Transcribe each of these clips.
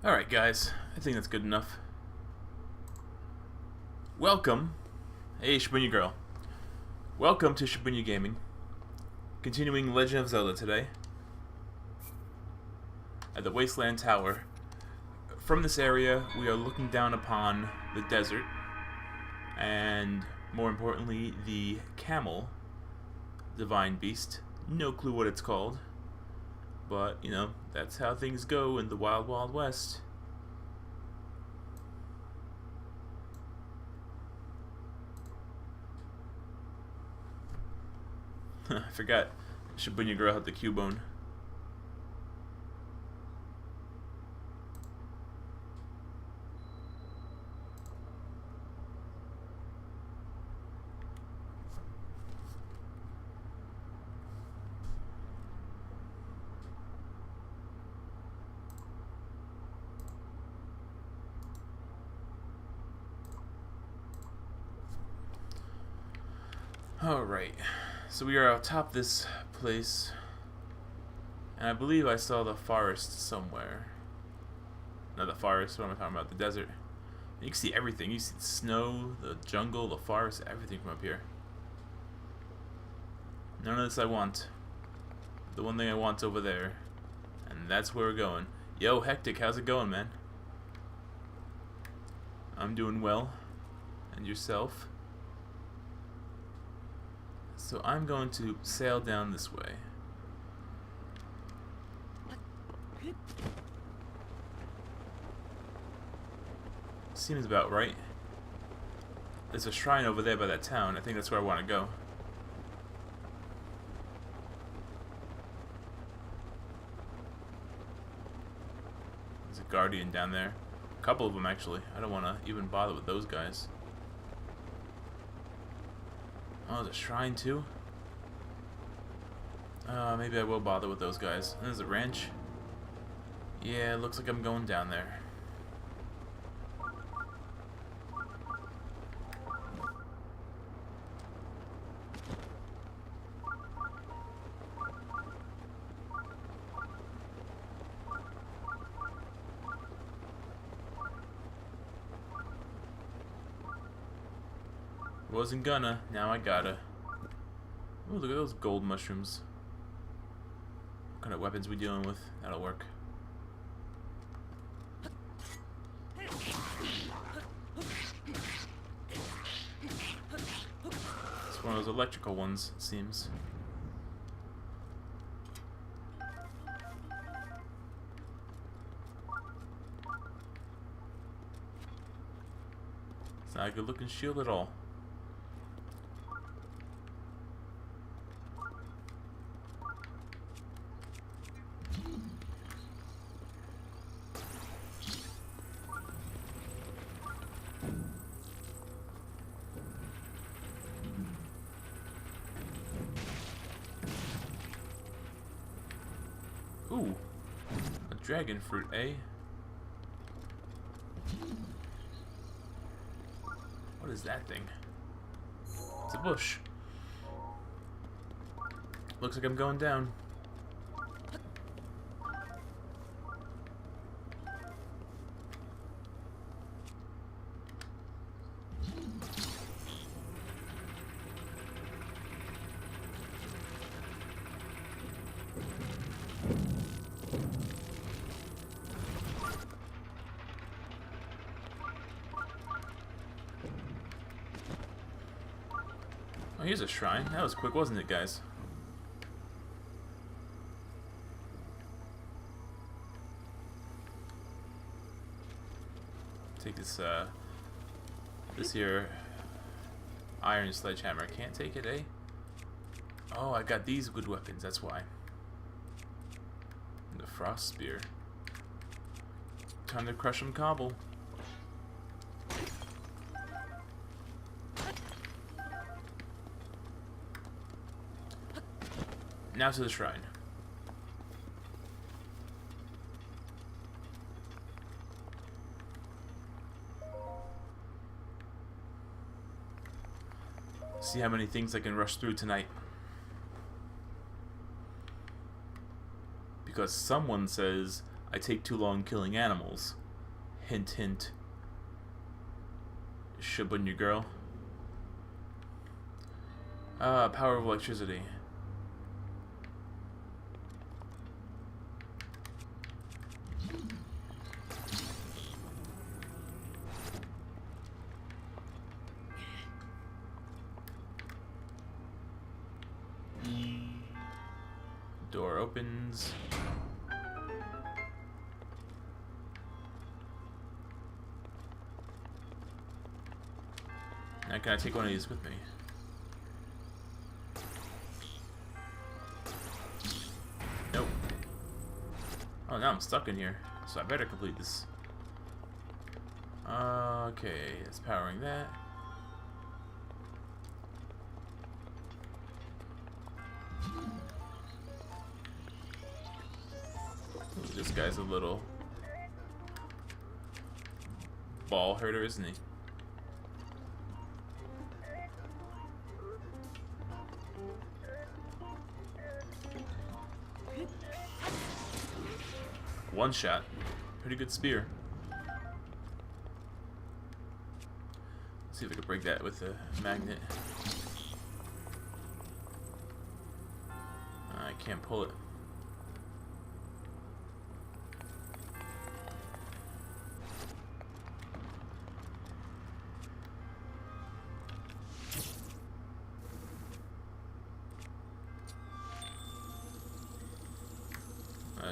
Alright guys, I think that's good enough. Welcome. Hey Shibuya girl. Welcome to Shibuya Gaming. Continuing Legend of Zelda today. At the Wasteland Tower. From this area, we are looking down upon the desert. And, more importantly, the camel. Divine Beast. No clue what it's called. But, you know, that's how things go in the Wild Wild West. I forgot Shibuya girl had the Cubone. Alright, so we are atop this place, and I believe I saw the forest somewhere. Not the forest, what am I talking about? The desert. You can see everything. You see the snow, the jungle, the forest, everything from up here. None of this I want. The one thing I want's over there, and that's where we're going. Yo, Hectic, how's it going, man? I'm doing well. And yourself? So I'm going to sail down this way. Seems about right. There's a shrine over there by that town. I think that's where I want to go. There's a guardian down there. A couple of them, actually. I don't want to even bother with those guys. Oh, there's a shrine too? Maybe I will bother with those guys. And there's a ranch. Yeah, it looks like I'm going down there. Wasn't gonna, now I gotta. Ooh, look at those gold mushrooms. What kind of weapons we dealing with? That'll work. It's one of those electrical ones, it seems. It's not a good looking shield at all. Ooh, a dragon fruit, eh? What is that thing? It's a bush. Looks like I'm going down. Oh, here's a shrine. That was quick, wasn't it, guys? Take this, this here iron sledgehammer. Can't take it, eh? Oh, I got these good weapons, that's why. And the frost spear. Time to crush some cobble. Now to the shrine. See how many things I can rush through tonight. Because someone says I take too long killing animals. Hint, hint. Shibunya girl. Power of electricity. Door opens. Now can I take one of these with me? Nope. Oh, now I'm stuck in here, so I better complete this. Okay, it's powering that. Ooh, this guy's a little ball herder, isn't he? One shot. Pretty good spear. Let's see if I can break that with a magnet. I can't pull it.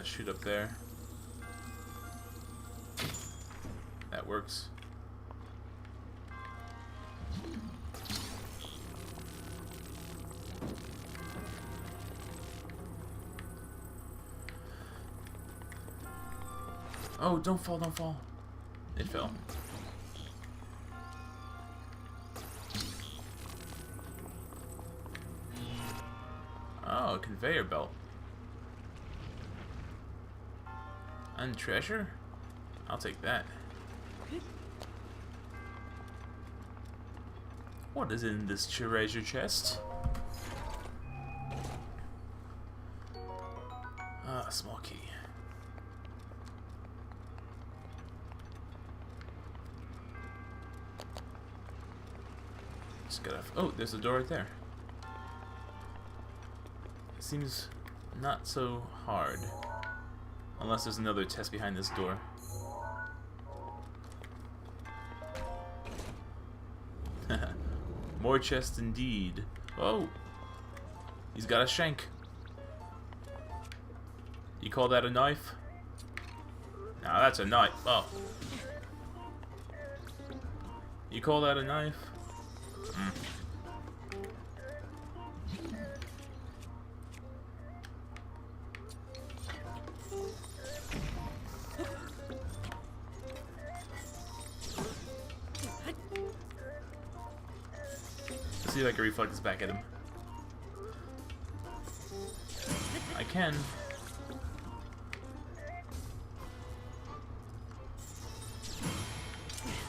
Shoot up there. That works. Oh, don't fall, don't fall. It fell. Oh, a conveyor belt. And treasure? I'll take that. What is in this treasure chest? Ah, small key. Just gotta... Oh, there's a door right there. It seems not so hard. Unless there's another test behind this door. More chests indeed. Oh! He's got a shank. You call that a knife? Nah, that's a knife. Oh. You call that a knife? Mm. See if I can reflect this back at him. I can.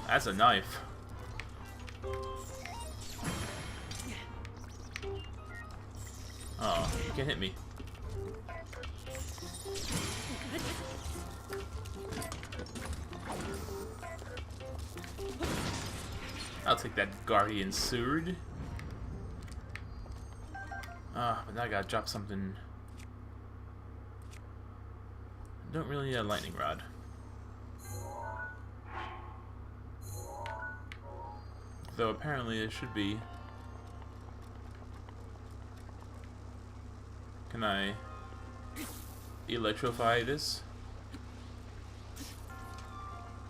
That's a knife. Oh, you can't hit me. I'll take that guardian sword. But now I gotta drop something. Don't really need a lightning rod. Though apparently it should be. Can I electrify this?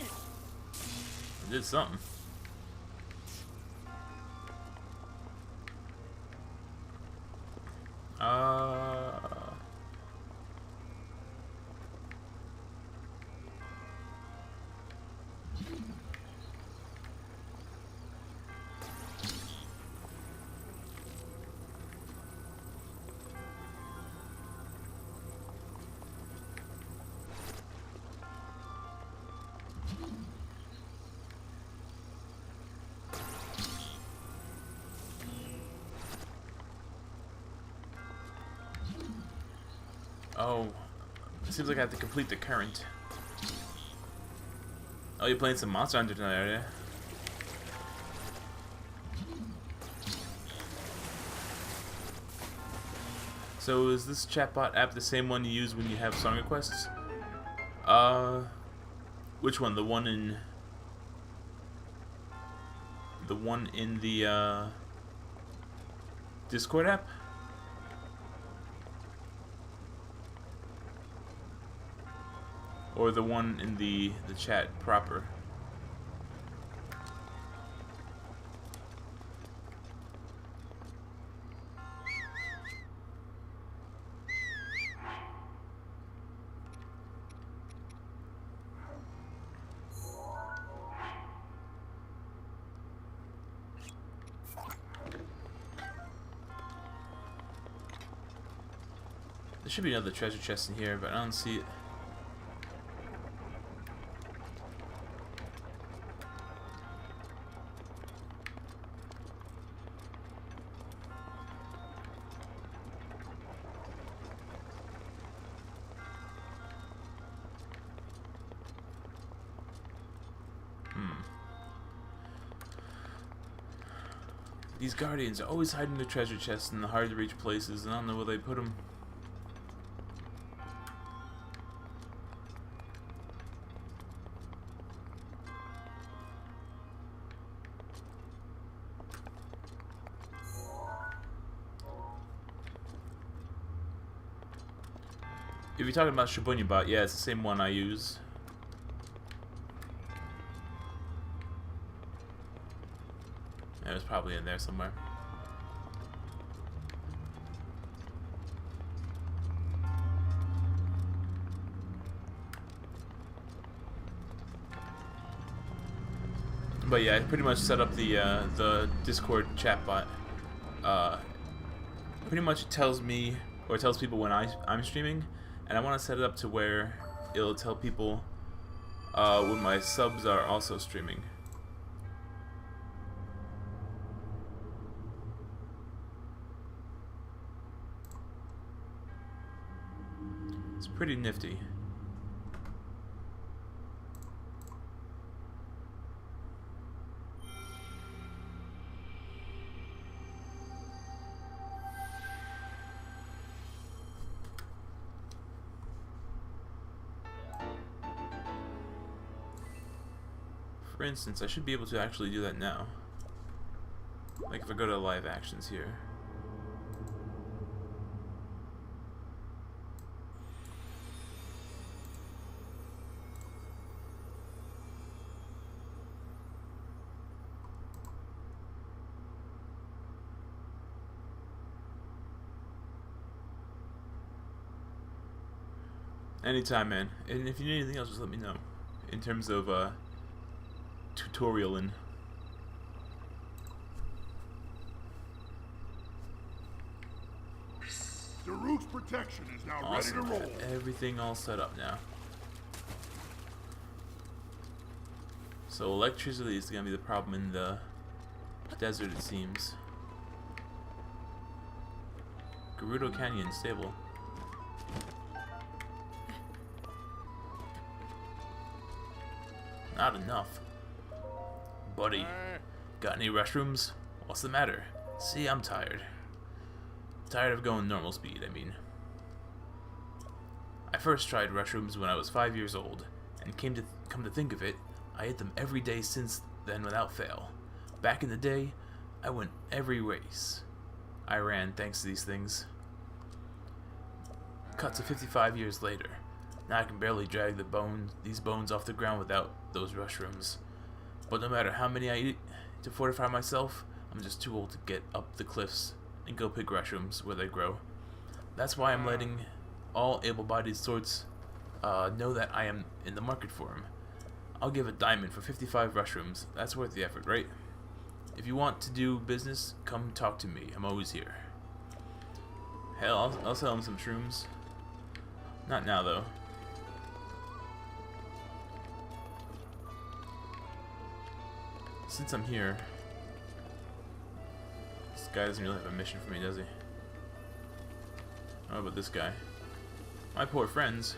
I did something. Seems like I have to complete the current. Oh, you're playing some Monster Hunter tonight, are you? So is this chatbot app the same one you use when you have song requests? Which one? The one in the Discord app? Or the one in the chat proper? There should be another treasure chest in here, but I don't see it. These guardians are always hiding the treasure chests in the hard to reach places, and I don't know where they put them. If you're talking about Shibuya Bot, yeah, it's the same one I use. Yeah, it was probably in there somewhere. But yeah, I pretty much set up the Discord chatbot. Pretty much it tells me, or it tells people when I'm streaming, and I want to set it up to where it'll tell people when my subs are also streaming. It's pretty nifty. For instance, I should be able to actually do that now. Like if I go to live actions here. Anytime, man. And if you need anything else, just let me know. In terms of tutorialing. Gerudo's protection is now Awesome. ready to roll. Everything all set up now. So electricity is gonna be the problem in the desert, it seems. Gerudo Canyon stable. Not enough. Buddy, got any restrooms? What's the matter? See, I'm tired. Tired of going normal speed, I mean. I first tried restrooms when I was 5 years old, and come to think of it, I hit them every day since then without fail. Back in the day, I won every race I ran thanks to these things. Cut to 55 years later. Now I can barely drag these bones off the ground without those restrooms. But no matter how many I eat to fortify myself, I'm just too old to get up the cliffs and go pick restrooms where they grow. That's why I'm letting all able-bodied sorts know that I am in the market for them. I'll give a diamond for 55 restrooms. That's worth the effort, right? If you want to do business, come talk to me. I'm always here. Hell, I'll sell him some shrooms. Not now, though. Since I'm here, this guy doesn't really have a mission for me, does he? How about this guy? My poor friends.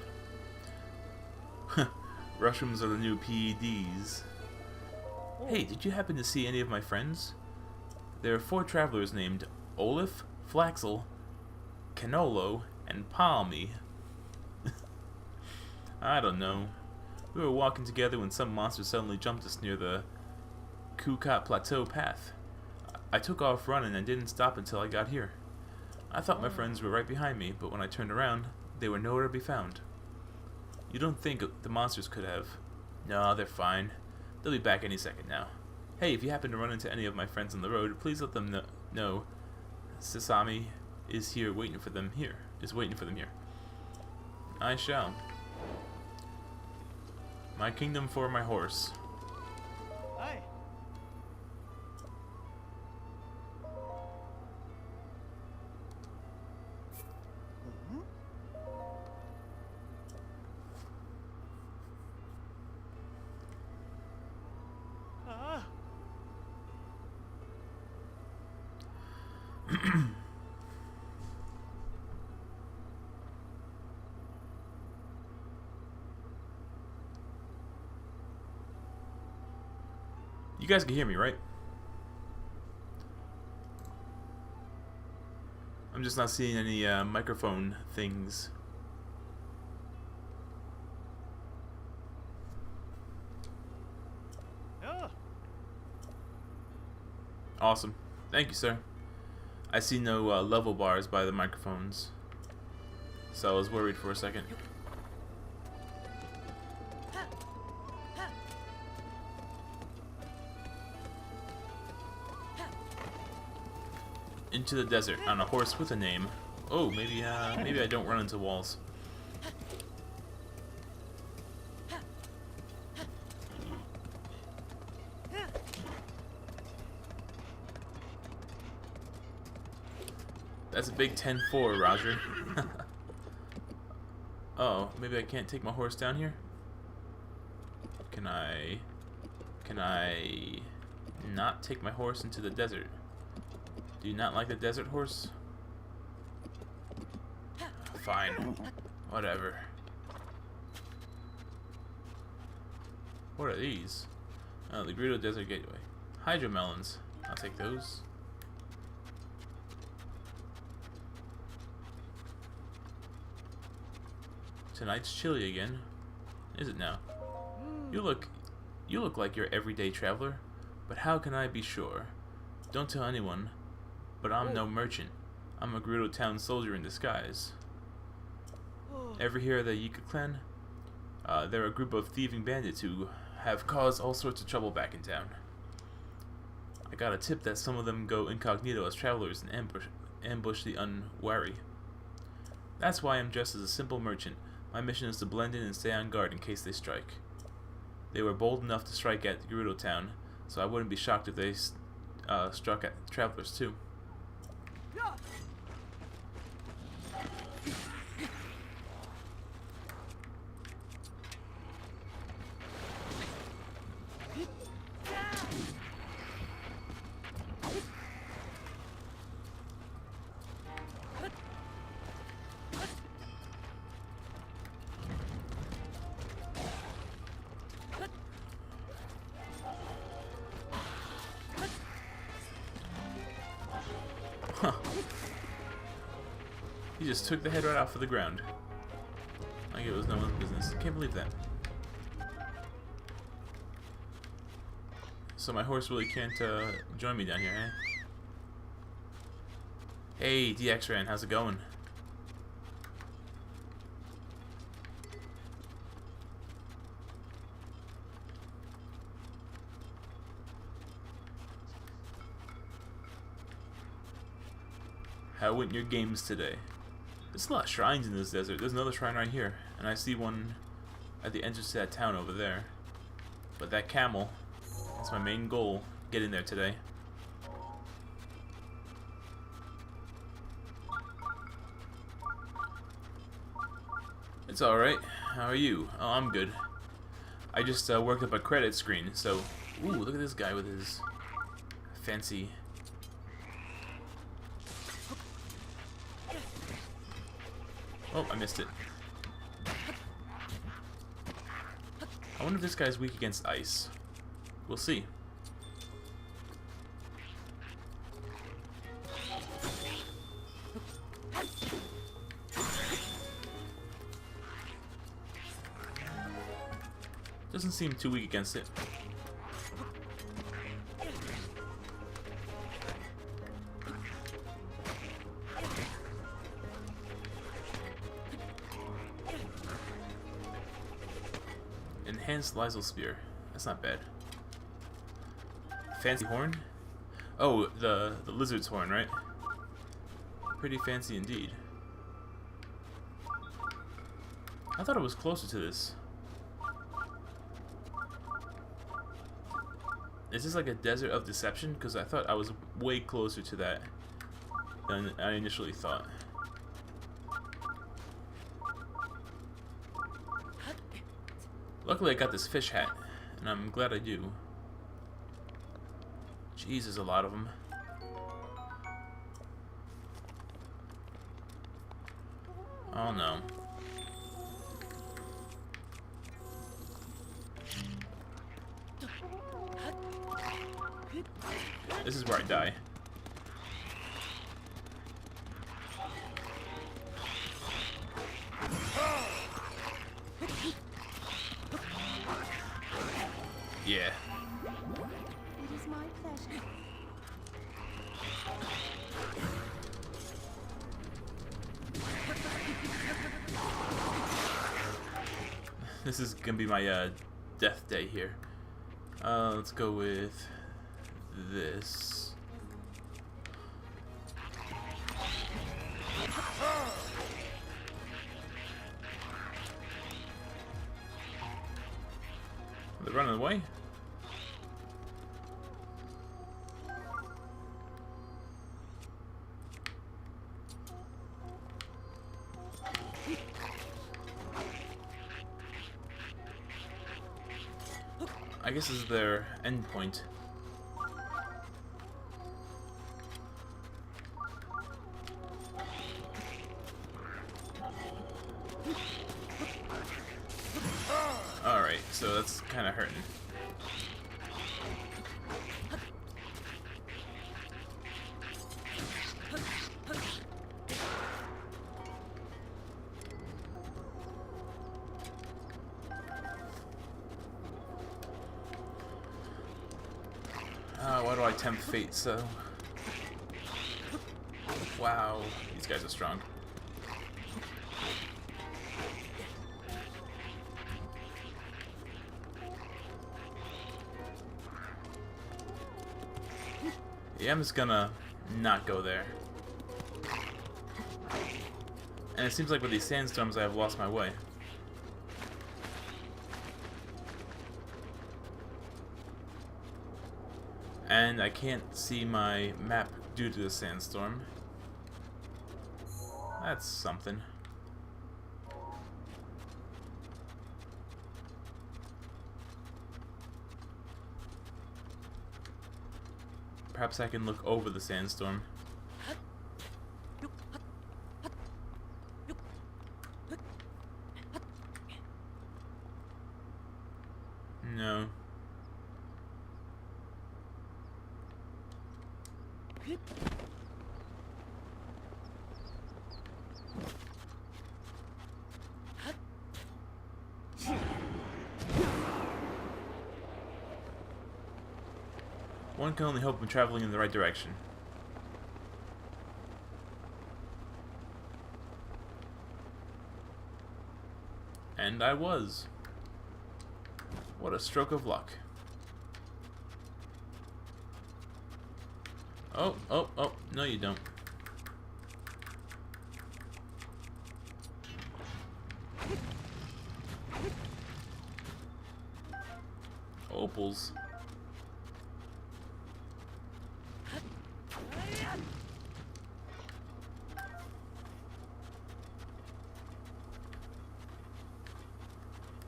Rushrooms are the new PEDs. Hey, did you happen to see any of my friends? There are 4 travelers named Olaf, Flaxel, Canolo, and Palmy. I don't know. We were walking together when some monster suddenly jumped us near the Kukat Plateau path. I took off running and didn't stop until I got here. I thought my friends were right behind me, but when I turned around, they were nowhere to be found. You don't think the monsters could have? No, they're fine. They'll be back any second now. Hey, if you happen to run into any of my friends on the road, please let them know Sasami is here waiting for them here. I shall. My kingdom for my horse. Hey. You guys can hear me, right? I'm just not seeing any microphone things. Awesome. Thank you, sir. I see no level bars by the microphones, so I was worried for a second. Into the desert on a horse with a name. Oh, maybe I don't run into walls. That's a big 10-4, Roger. Oh, maybe I can't take my horse down here? Can I not take my horse into the desert? Do you not like the desert horse? Fine. Whatever. What are these? Oh, the Gerudo Desert Gateway. Hydromelons. I'll take those. Tonight's chilly again. Is it now? You look like your everyday traveler, but how can I be sure? Don't tell anyone, but I'm no merchant. I'm a Gerudo town soldier in disguise. Ever hear of the Yika clan? They're a group of thieving bandits who have caused all sorts of trouble back in town. I got a tip that some of them go incognito as travelers and ambush the unwary. That's why I'm dressed as a simple merchant. My mission is to blend in and stay on guard in case they strike. They were bold enough to strike at Gerudo town, so I wouldn't be shocked if they struck at travelers too. Huh. He just took the head right off of the ground. Like it was no one's business. Can't believe that. So my horse really can't join me down here, eh? Hey, DX-Ran, how's it going? How went your games today? There's a lot of shrines in this desert. There's another shrine right here, and I see one at the entrance to that town over there. But that camel, that's my main goal. Get in there today. It's alright. How are you? Oh, I'm good. I just worked up a credit screen, so... Ooh, look at this guy with his fancy... Oh, I missed it. wonder if this guy's weak against ice. We'll see. Doesn't seem too weak against it. Enhanced Lysol Spear. That's not bad. Fancy horn? Oh, the lizard's horn, right? Pretty fancy indeed. I thought it was closer to this. Is this like a desert of deception? Because I thought I was way closer to that than I initially thought. Luckily I got this fish hat, and I'm glad I do. Jeez, there's a lot of them. Oh no. This is where I die. Yeah. It is my pleasure. This is gonna be my death day here. Let's go with this. They're running away. I guess this is their end point. Alright, so that's kind of hurting. Why do I tempt fate so? Wow, these guys are strong. Yeah, I'm just gonna not go there. And it seems like with these sandstorms I have lost my way. And I can't see my map due to the sandstorm. That's something. Perhaps I can look over the sandstorm. No. One can only hope I'm traveling in the right direction. And I was. What a stroke of luck. Oh, oh, oh, no you don't. Opals.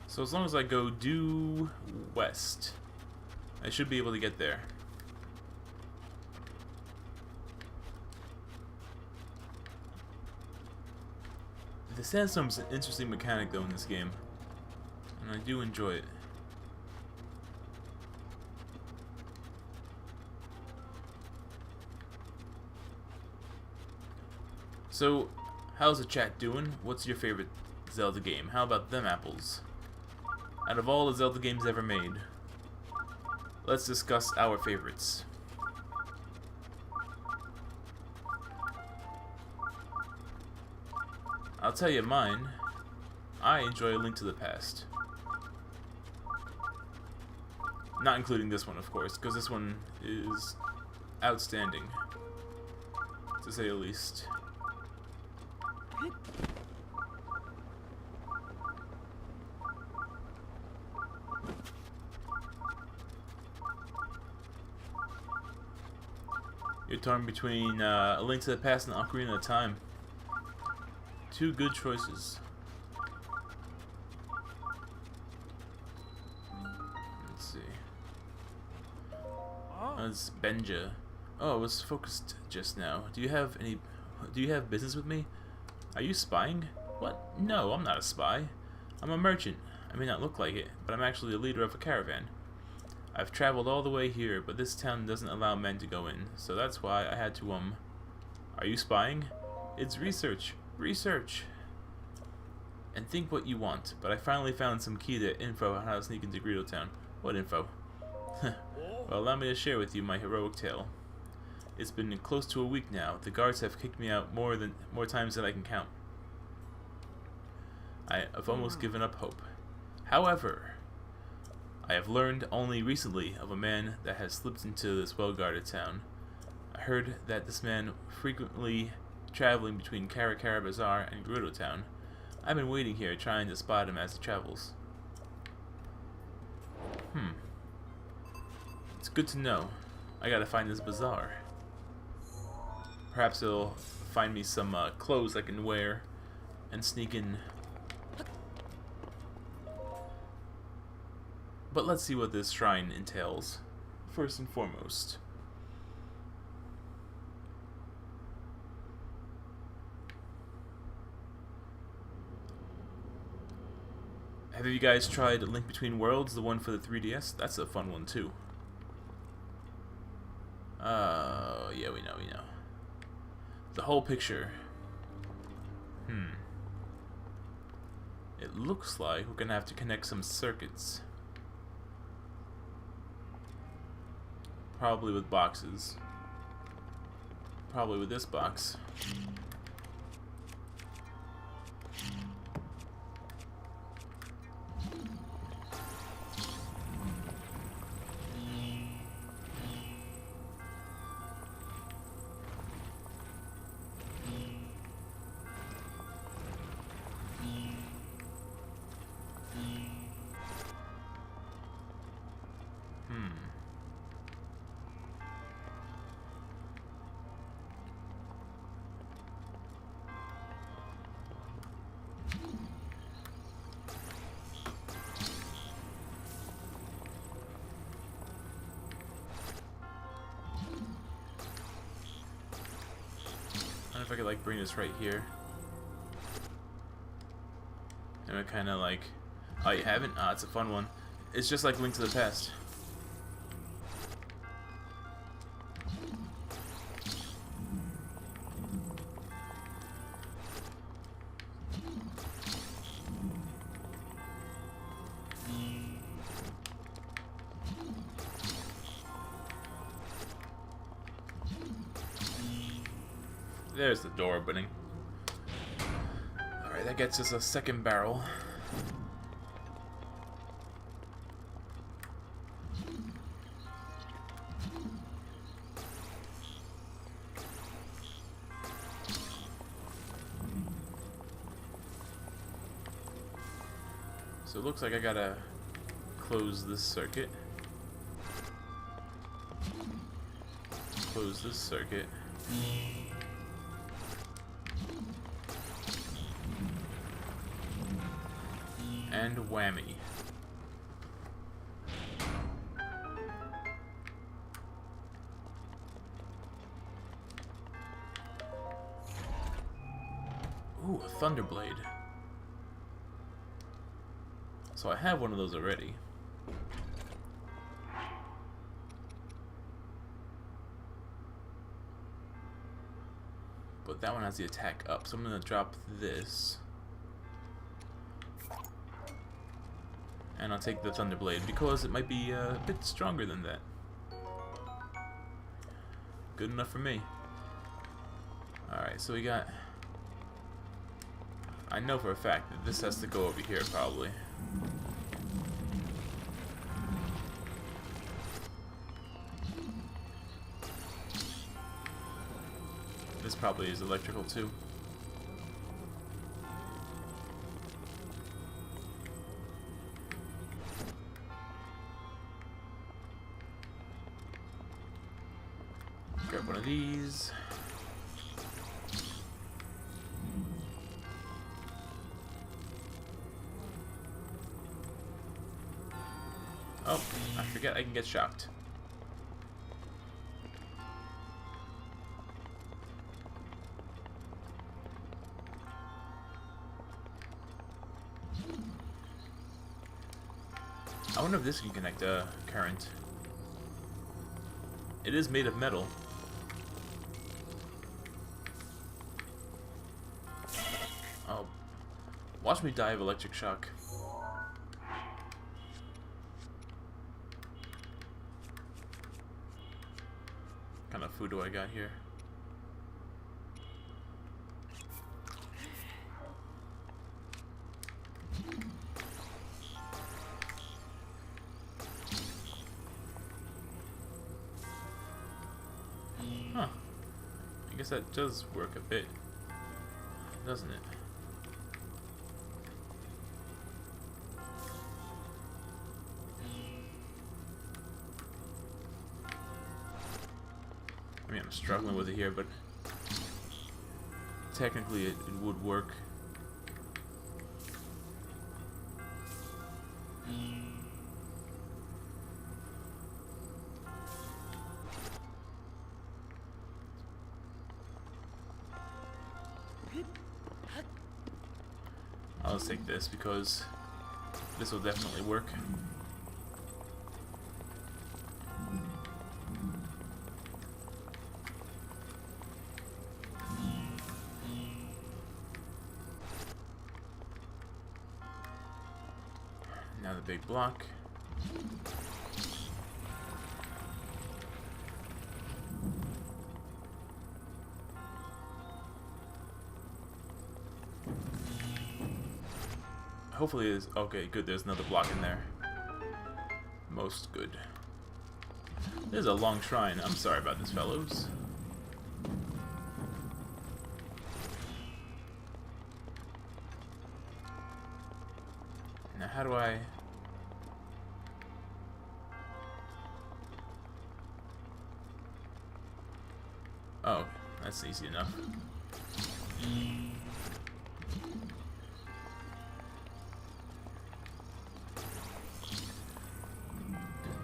So as long as I go due west, I should be able to get there. The sandstorm's an interesting mechanic though in this game, and I do enjoy it. So, how's the chat doing? What's your favorite Zelda game? How about them apples? Out of all the Zelda games ever made, let's discuss our favorites. I'll tell you mine. I enjoy A Link to the Past. Not including this one, of course, because this one is outstanding, to say the least. You're torn between A Link to the Past and Ocarina of Time. Two good choices. Let's see. That's Benja. Oh, I was focused just now. Do you have business with me? Are you spying? What? No, I'm not a spy. I'm a merchant. I may not look like it, but I'm actually the leader of a caravan. I've traveled all the way here, but this town doesn't allow men to go in, so that's why I had to, Are you spying? It's research. Research! And think what you want, but I finally found some key to info on how to sneak into Gerudo town. What info? Well, allow me to share with you my heroic tale. It's been close to a week now. The guards have kicked me out more times than I can count. I've almost given up hope. However, I have learned only recently of a man that has slipped into this well-guarded town. I heard that this man frequently traveling between Karakara Bazaar and Gerudo town. I've been waiting here trying to spot him as he travels. It's good to know. I gotta find this bazaar. Perhaps it'll find me some clothes I can wear and sneak in. But let's see what this shrine entails, first and foremost. Have you guys tried Link Between Worlds, the one for the 3DS? That's a fun one too. Yeah, we know. The whole picture. It looks like we're gonna have to connect some circuits. Probably with boxes. Probably with this box. I wonder if I could like bring this right here. And it kind of like, oh, you haven't? Ah, it's a fun one. It's just like Link to the Past. There's the door opening. Alright, that gets us a second barrel. So it looks like I gotta close this circuit. Close this circuit. And whammy. Ooh, a Thunderblade. So I have one of those already. but that one has the attack up, so I'm gonna drop this. And I'll take the Thunderblade because it might be a bit stronger than that. Good enough for me. Alright, so we got... I know for a fact that this has to go over here, probably. This probably is electrical, too. Grab one of these. Oh, I forget I can get shocked. I wonder if this can connect current. It is made of metal. Oh, watch me die of electric shock. What kind of food do I got here? Huh. I guess that does work a bit, doesn't it? I mean, I'm struggling with it here, but technically it would work. I'll just take this because this will definitely work. Now the big block. Hopefully it is okay, good, there's another block in there. Most good. This is a long shrine. I'm sorry about this, fellows. Now how do I... Oh, that's easy enough.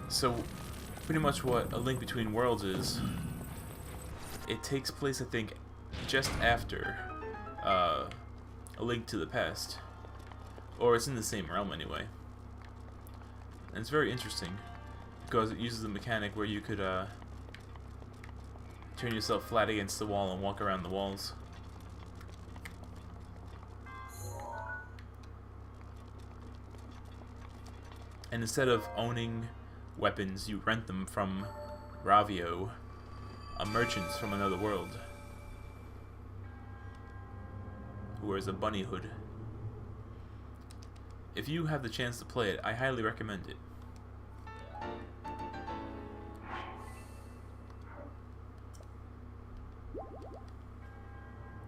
So, pretty much what A Link Between Worlds is, it takes place, I think, just after A Link to the Past. Or it's in the same realm anyway. And it's very interesting, because it uses the mechanic where you could turn yourself flat against the wall and walk around the walls. And instead of owning weapons, you rent them from Ravio, a merchant from another world, who wears a bunny hood. If you have the chance to play it, I highly recommend it.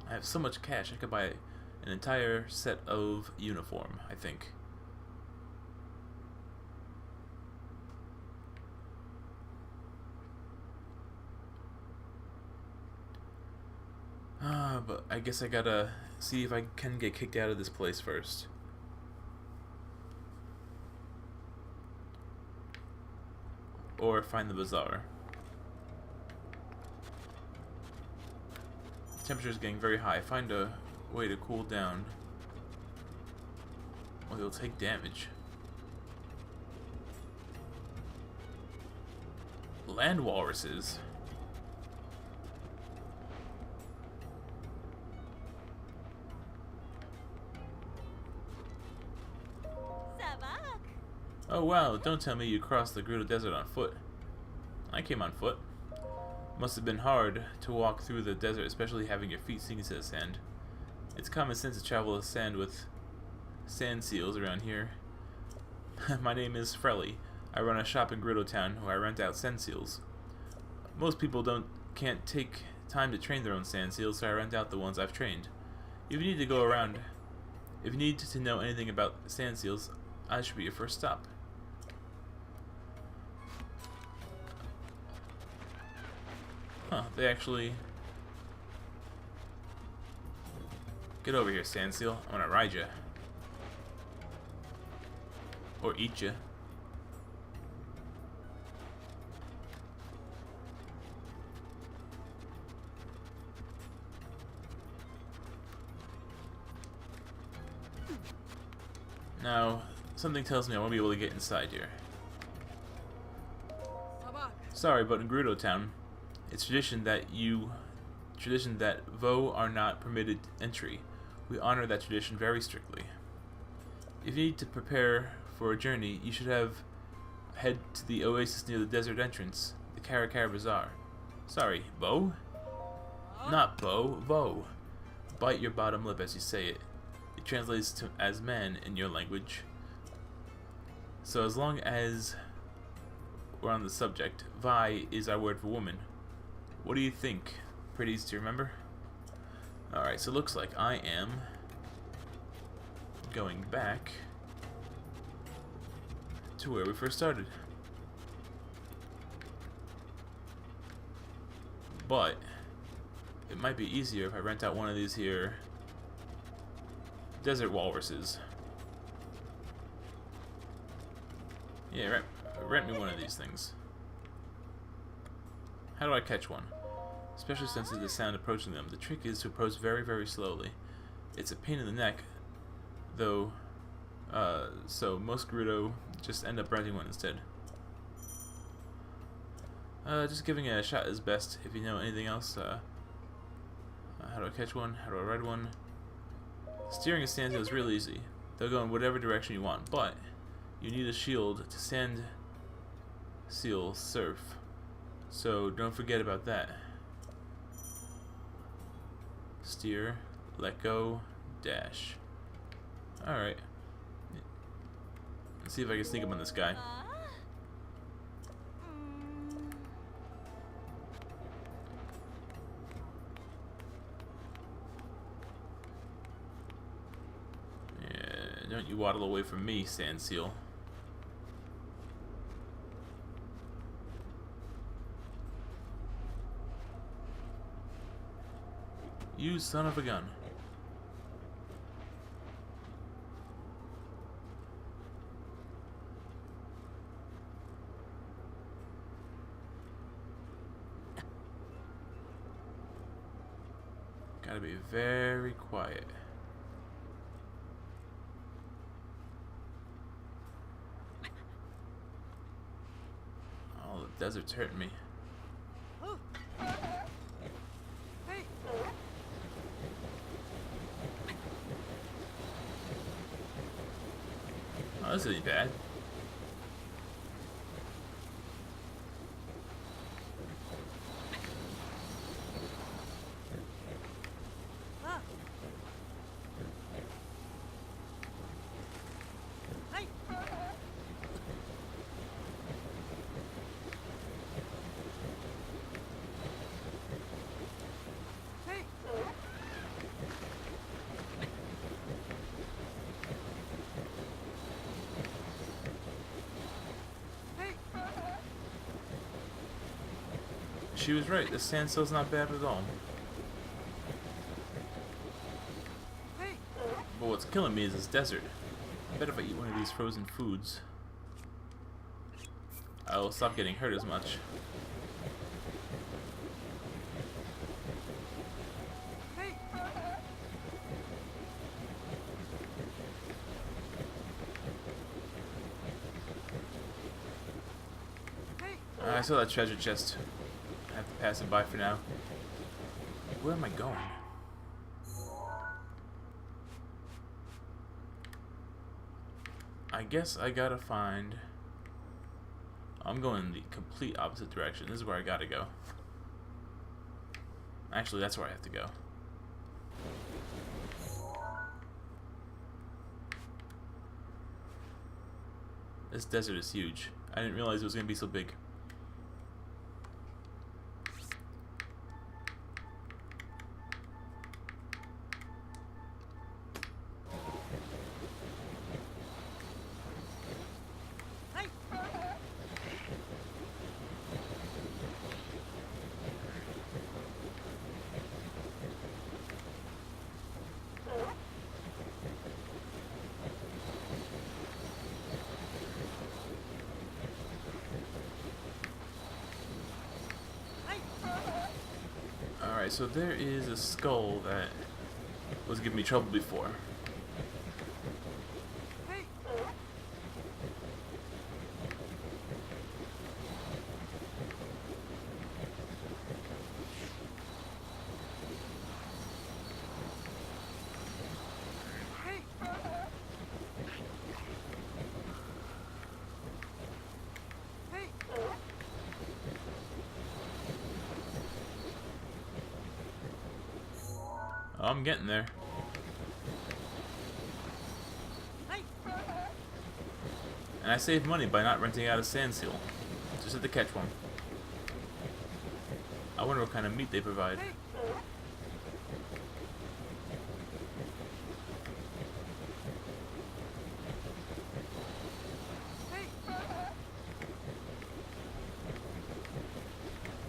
I have so much cash, I could buy an entire set of uniform, I think. But I guess I gotta see if I can get kicked out of this place first. Or find the bazaar. Temperature's getting very high. Find a way to cool down. Or they'll take damage. Land walruses. Oh wow, don't tell me you crossed the Gerudo Desert on foot. I came on foot. Must have been hard to walk through the desert, especially having your feet sink into the sand. It's common sense to travel the sand with sand seals around here. My name is Frelly. I run a shop in Gerudo Town where I rent out sand seals. Most people can't take time to train their own sand seals, so I rent out the ones I've trained. If you need to know anything about sand seals, I should be your first stop. Huh, they actually... Get over here, sand seal. I'm gonna ride ya. Or eat ya. Now, something tells me I won't be able to get inside here. Sorry, but in Gerudo Town, it's tradition that Vo are not permitted entry. We honor that tradition very strictly. If you need to prepare for a journey, you should head to the oasis near the desert entrance, the Karakara Bazaar. Sorry, Vo? Not Bo, Vo. Bite your bottom lip as you say it. It translates to as man in your language. So as long as we're on the subject, Vi is our word for woman. What do you think? Pretty easy to remember? Alright, so it looks like I am going back to where we first started. But it might be easier if I rent out one of these here desert walruses. Yeah, rent me one of these things. How do I catch one? Especially since there's the sound approaching them. The trick is to approach very, very slowly. It's a pain in the neck, though, so most Gerudo just end up renting one instead. Just giving it a shot is best. If you know anything else, how do I catch one? How do I ride one? Steering a sand seal is real easy. They'll go in whatever direction you want, but you need a shield to sand seal surf. So don't forget about that. Steer, let go, dash. Alright. Let's see if I can sneak up on this guy. Yeah, don't you waddle away from me, sand seal. You son of a gun. Gotta be very quiet. Oh, the desert's hurting me. Oh, this isn't bad. She was right, the sand seal's not bad at all. But what's killing me is this desert. I bet if I eat one of these frozen foods, I'll stop getting hurt as much. I saw that treasure chest. I have to pass it by for now. Where am I going? I guess I gotta find I'm going in the complete opposite direction. This is where I gotta go. Actually, that's where I have to go. This desert is huge. I didn't realize it was gonna be so big. Alright, so there is a skull that was giving me trouble before. Oh, I'm getting there. And I save money by not renting out a sand seal. Just had to catch one. I wonder what kind of meat they provide.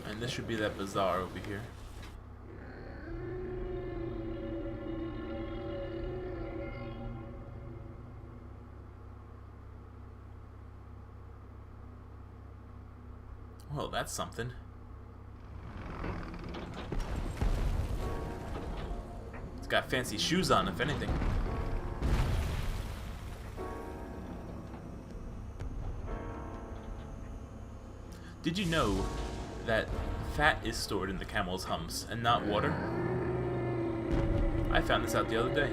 And this should be that bazaar over here. Well, that's something. It's got fancy shoes on, if anything. Did you know that fat is stored in the camel's humps and not water? I found this out the other day.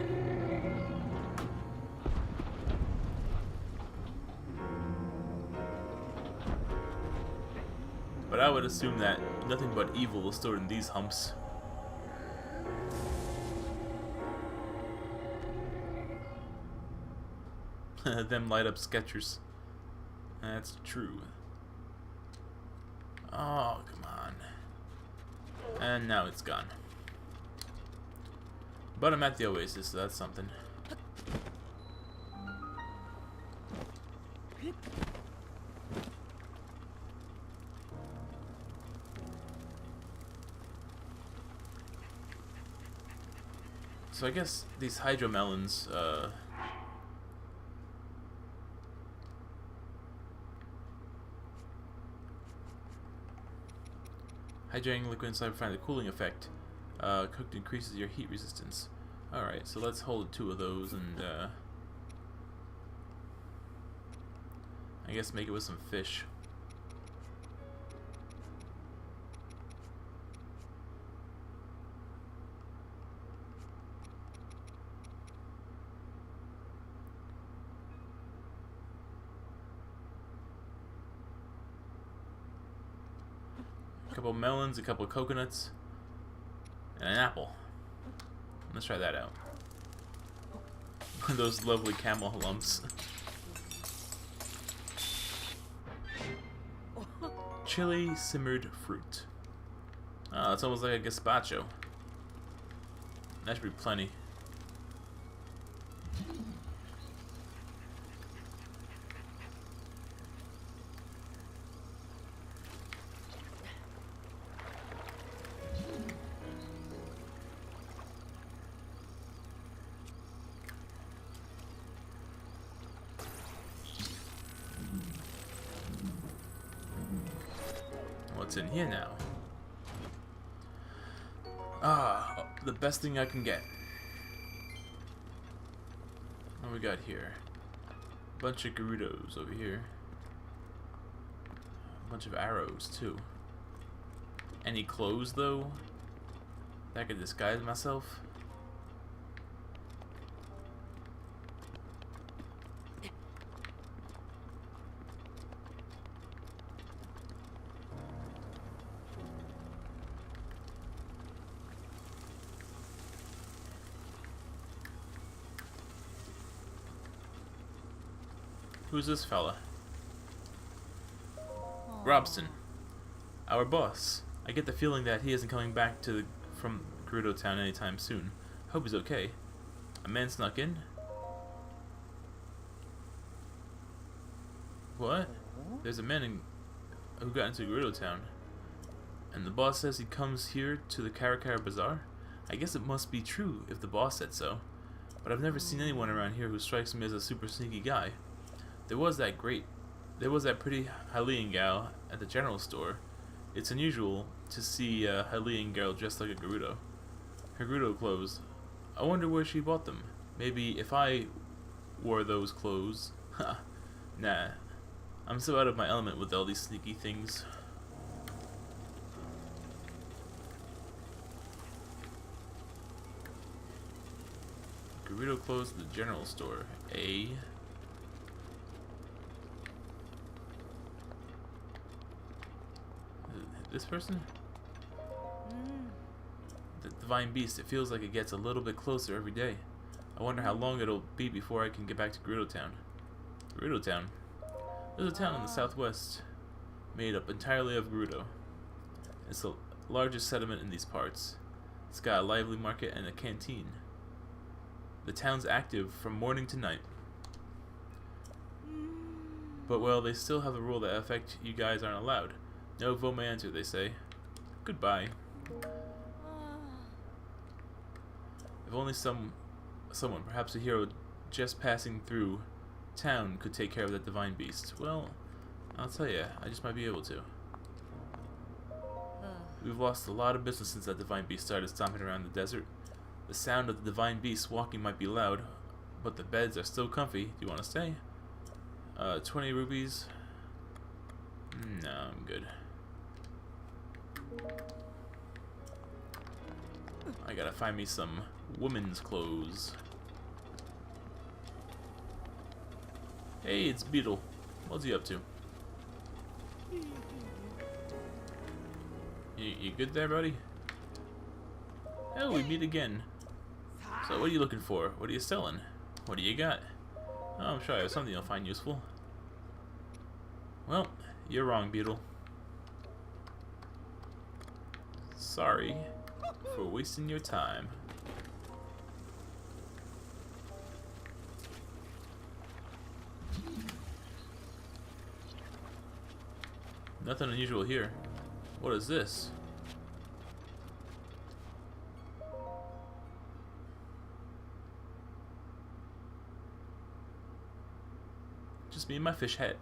But I would assume that nothing but evil is stored in these humps. Them light up Skechers. That's true. Oh, come on. And now it's gone. But I'm at the Oasis, so that's something. So I guess these hydromelons, hydrating liquid inside will find a cooling effect. Cooked increases your heat resistance. Alright, so let's hold 2 of those and, I guess make it with some fish. A couple melons, a couple coconuts, and an apple. Let's try that out. Those lovely camel lumps. Chili simmered fruit. Oh, it's almost like a gazpacho. That should be plenty. What's in here now? Ah, the best thing I can get. What we got here? A bunch of Gerudos over here. A bunch of arrows too. Any clothes though that I could disguise myself? Who's this fella? Robson, our boss. I get the feeling that he isn't coming back from Gerudo Town anytime soon. Hope he's okay. A man snuck in? What? There's a man who got into Gerudo Town. And the boss says he comes here to the Karakara Bazaar? I guess it must be true if the boss said so. But I've never seen anyone around here who strikes me as a super sneaky guy. There was that pretty Hylian gal at the general store. It's unusual to see a Hylian girl dressed like a Gerudo. Her Gerudo clothes. I wonder where she bought them. Maybe if I wore those clothes. Ha. Nah. I'm so out of my element with all these sneaky things. Gerudo clothes at the general store. This person? The divine beast. It feels like it gets a little bit closer every day. I wonder how long it'll be before I can get back to Gerudo Town. Gerudo Town? There's a town in the southwest made up entirely of Gerudo. It's the largest settlement in these parts. It's got a lively market and a canteen. The town's active from morning to night. But well, they still have a rule that affect you guys aren't allowed. No vomancer, they say. Goodbye. If only someone, perhaps a hero just passing through town could take care of that divine beast. Well, I'll tell you, I just might be able to. We've lost a lot of business since that divine beast started stomping around the desert. The sound of the divine beast walking might be loud, but the beds are still comfy. Do you want to stay? 20 rupees. No, I'm good. I gotta find me some women's clothes. Hey, it's Beetle. What's he up to? You good there, buddy? Oh, we meet again. So what are you looking for? What are you selling? What do you got? Oh, I'm sure I have something you'll find useful. Well, you're wrong, Beetle. Sorry for wasting your time. Nothing unusual here. What is this? Just me and my fish hat.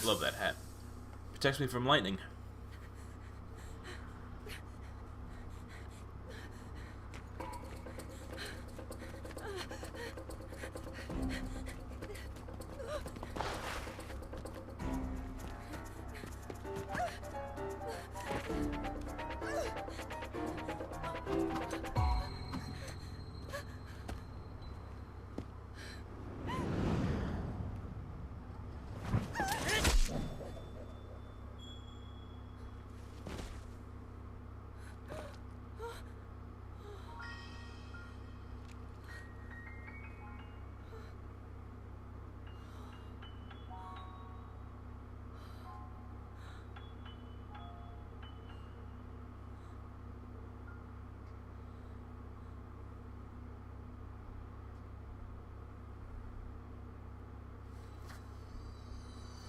Love that hat. Protects me from lightning.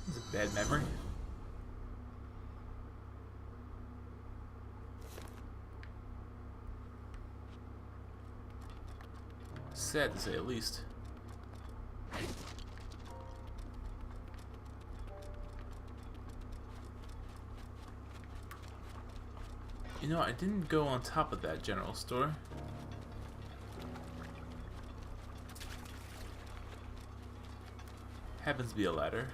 It's a bad memory. Sad to say the least. You know, I didn't go on top of that general store. Happens to be a ladder.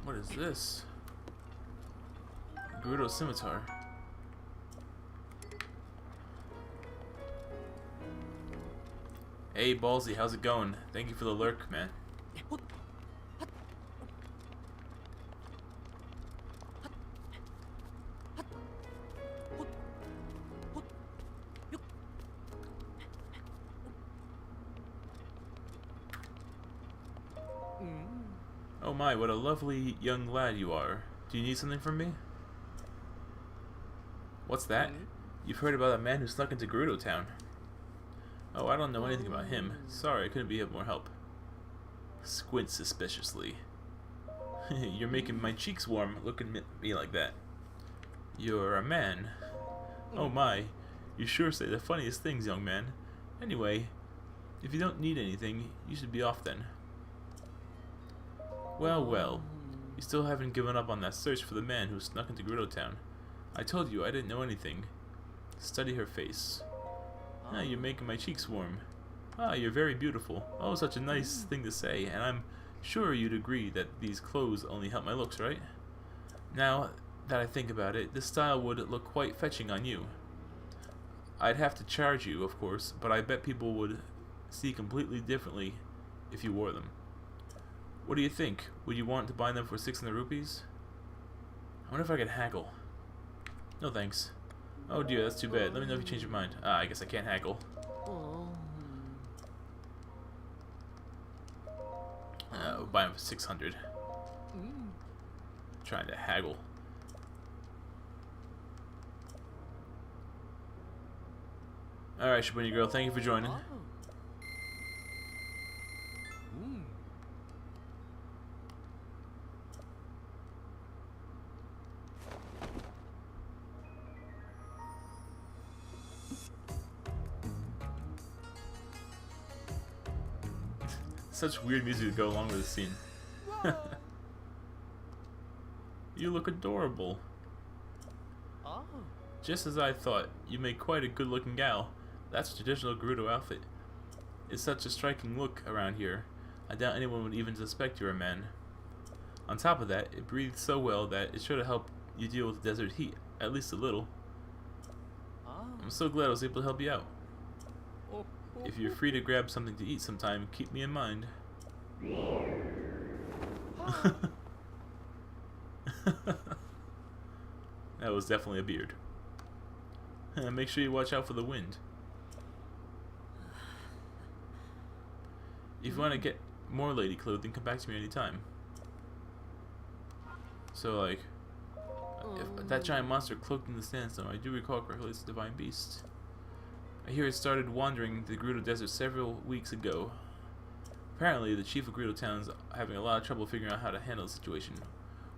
What is this? Gerudo scimitar. Hey, Ballsy, how's it going? Thank you for the lurk, man. Oh my, what a lovely young lad you are. Do you need something from me? What's that? You've heard about that man who snuck into Gerudo town. Oh, I don't know anything about him. Sorry, I couldn't be of more help. Squint suspiciously. You're making my cheeks warm looking at me like that. You're a man. Oh my, you sure say the funniest things, young man. Anyway, if you don't need anything, you should be off then. Well, well, you still haven't given up on that search for the man who snuck into Gerudo town. I told you I didn't know anything. Study her face. Ah, you're making my cheeks warm. Ah, you're very beautiful. Oh, such a nice thing to say, and I'm sure you'd agree that these clothes only help my looks, right? Now that I think about it, this style would look quite fetching on you. I'd have to charge you, of course, but I bet people would see completely differently if you wore them. What do you think? Would you want to buy them for 600 rupees? I wonder if I could haggle. No thanks. Oh dear, that's too bad. Let me know if you change your mind. Ah, I guess I can't haggle. We'll buy them for 600. Trying to haggle. Alright, Shabuni girl, thank you for joining. Such weird music to go along with the scene. You look adorable. Just as I thought, you make quite a good-looking gal. That's a traditional Gerudo outfit. It's such a striking look around here. I doubt anyone would even suspect you're a man. On top of that, it breathes so well that it's sure to help you deal with the desert heat, at least a little. I'm so glad I was able to help you out. If you're free to grab something to eat sometime, keep me in mind. That was definitely a beard. Make sure you watch out for the wind. If you want to get more lady clothing, come back to me anytime. So, like, if that giant monster cloaked in the sandstone, I do recall correctly, it's a divine beast. I hear it started wandering the Gerudo desert several weeks ago. Apparently, the chief of Gerudo town's having a lot of trouble figuring out how to handle the situation.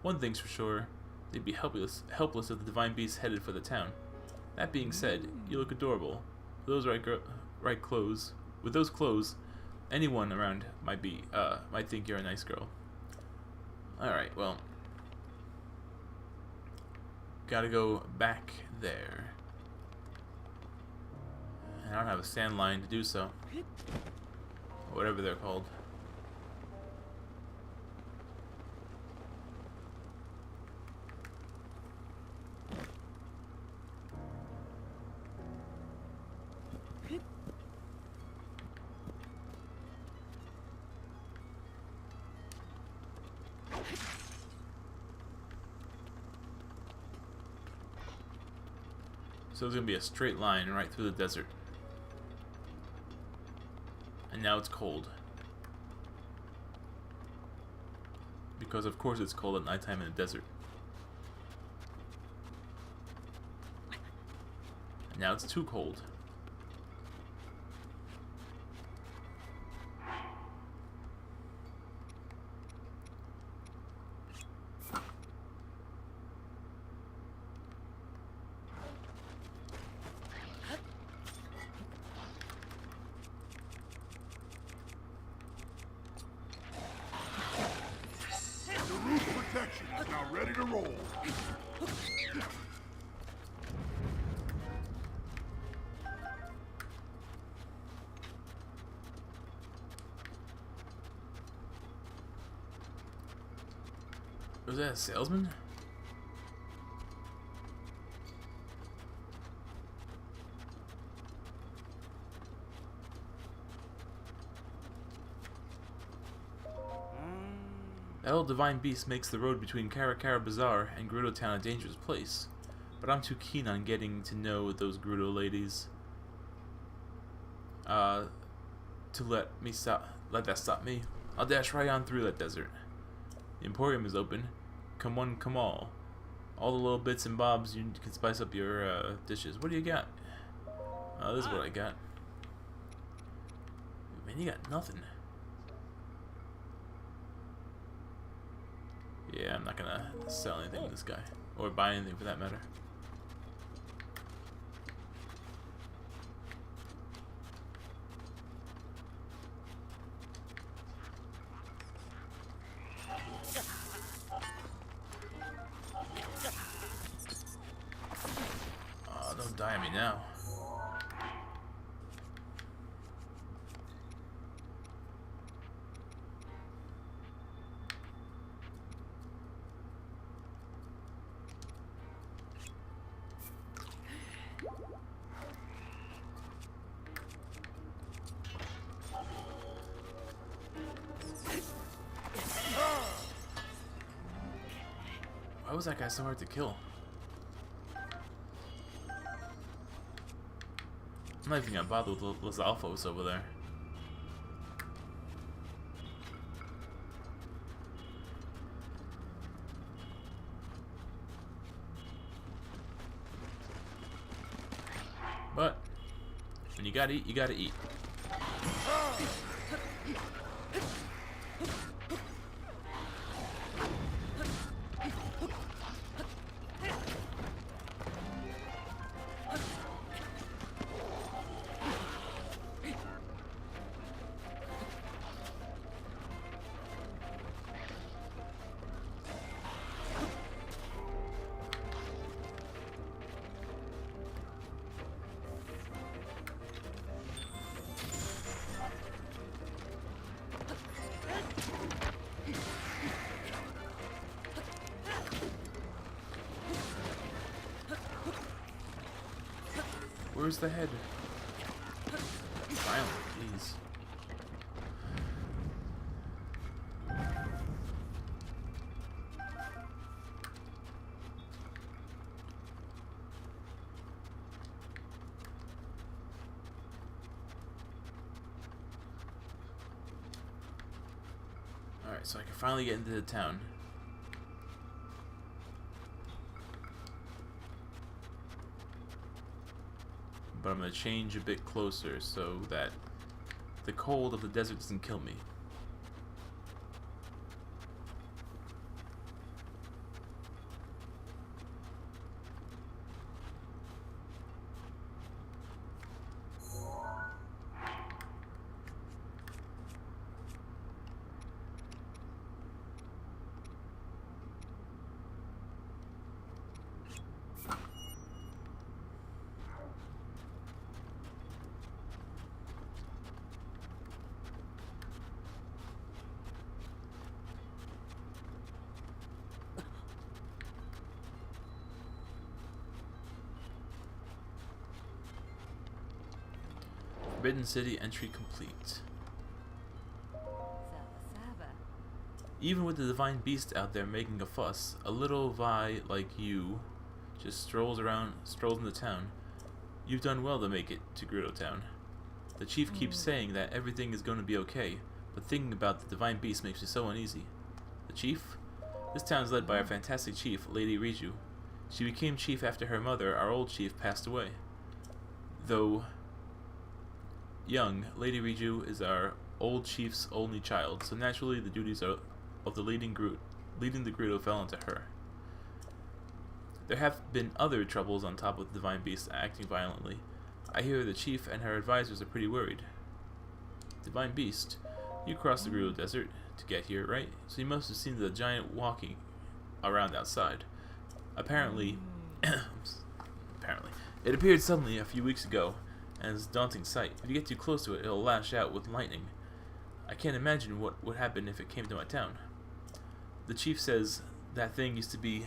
One thing's for sure, they'd be helpless if the divine beast headed for the town. That being said, you look adorable. With those right clothes, anyone around might think you're a nice girl. Alright, well, gotta go back there. I don't have a sand line to do so. Whatever they're called. So it's gonna be a straight line right through the desert. And now it's cold. Because of course it's cold at nighttime in the desert. And now it's too cold. Protection is now ready to roll. Was that a salesman? That old divine beast makes the road between Karakara Bazaar and Gerudo Town a dangerous place. But I'm too keen on getting to know those Gerudo ladies. To let that stop me. I'll dash right on through that desert. The Emporium is open. Come one, come all. All the little bits and bobs you can spice up your dishes. What do you got? This is what I got. Man, you got nothing. Yeah, I'm not gonna sell anything to this guy. Or buy anything for that matter. Oh, don't die on me now. Why was that guy so hard to kill? I'm not even gonna bother with those alphos over there. But when you gotta eat, you gotta eat. Where's the head? Finally, please. Alright, so I can finally get into the town. But I'm going to change a bit closer so that the cold of the desert doesn't kill me. Forbidden City entry complete. Even with the divine beast out there making a fuss, a little Vi like you just strolls into town. You've done well to make it to Gerudo Town. The chief keeps saying that everything is going to be okay, but thinking about the divine beast makes me so uneasy. The chief? This town is led by our fantastic chief, Lady Riju. She became chief after her mother, our old chief, passed away. Though young, Lady Riju is our old chief's only child, so naturally the duties of the leading the Gerudo fell onto her. There have been other troubles on top of the divine beast acting violently. I hear the chief and her advisors are pretty worried. Divine beast, you crossed the Gerudo desert to get here, right? So you must have seen the giant walking around outside. Apparently, it appeared suddenly a few weeks ago, and it's a daunting sight. If you get too close to it, it'll lash out with lightning. I can't imagine what would happen if it came to my town. The chief says that thing used to be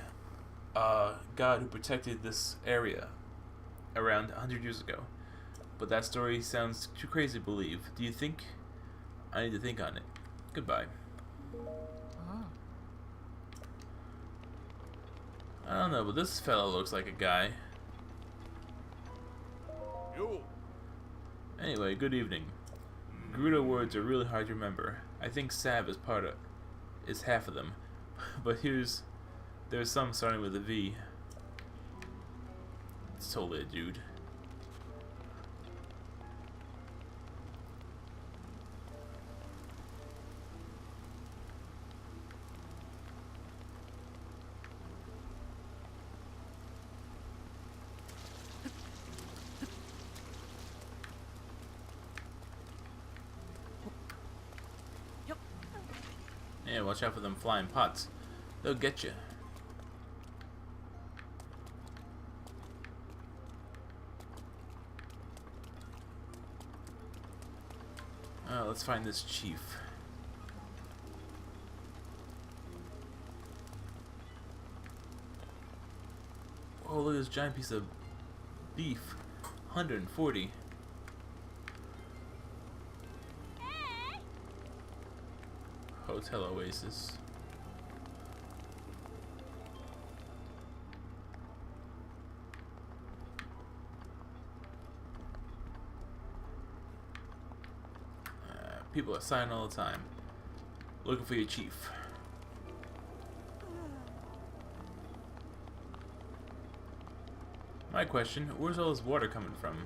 a god who protected this area around 100 years ago. But that story sounds too crazy to believe. Do you think? I need to think on it. Goodbye. I don't know, but this fellow looks like a guy. Yo. Anyway, good evening. Gerudo words are really hard to remember. I think Sav is half of them, but there's some starting with a V. It's totally a dude. Yeah, watch out for them flying pots. They'll get you. Let's find this chief. Oh, look at this giant piece of beef. 140. Hotel Oasis. People are signing all the time. Looking for your chief. My question, where's all this water coming from?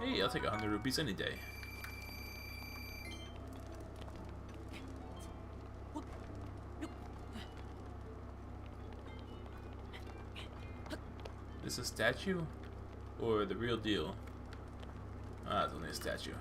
Hey, I'll take 100 rupees any day. Is this a statue? Or the real deal? Ah, it's only a statue.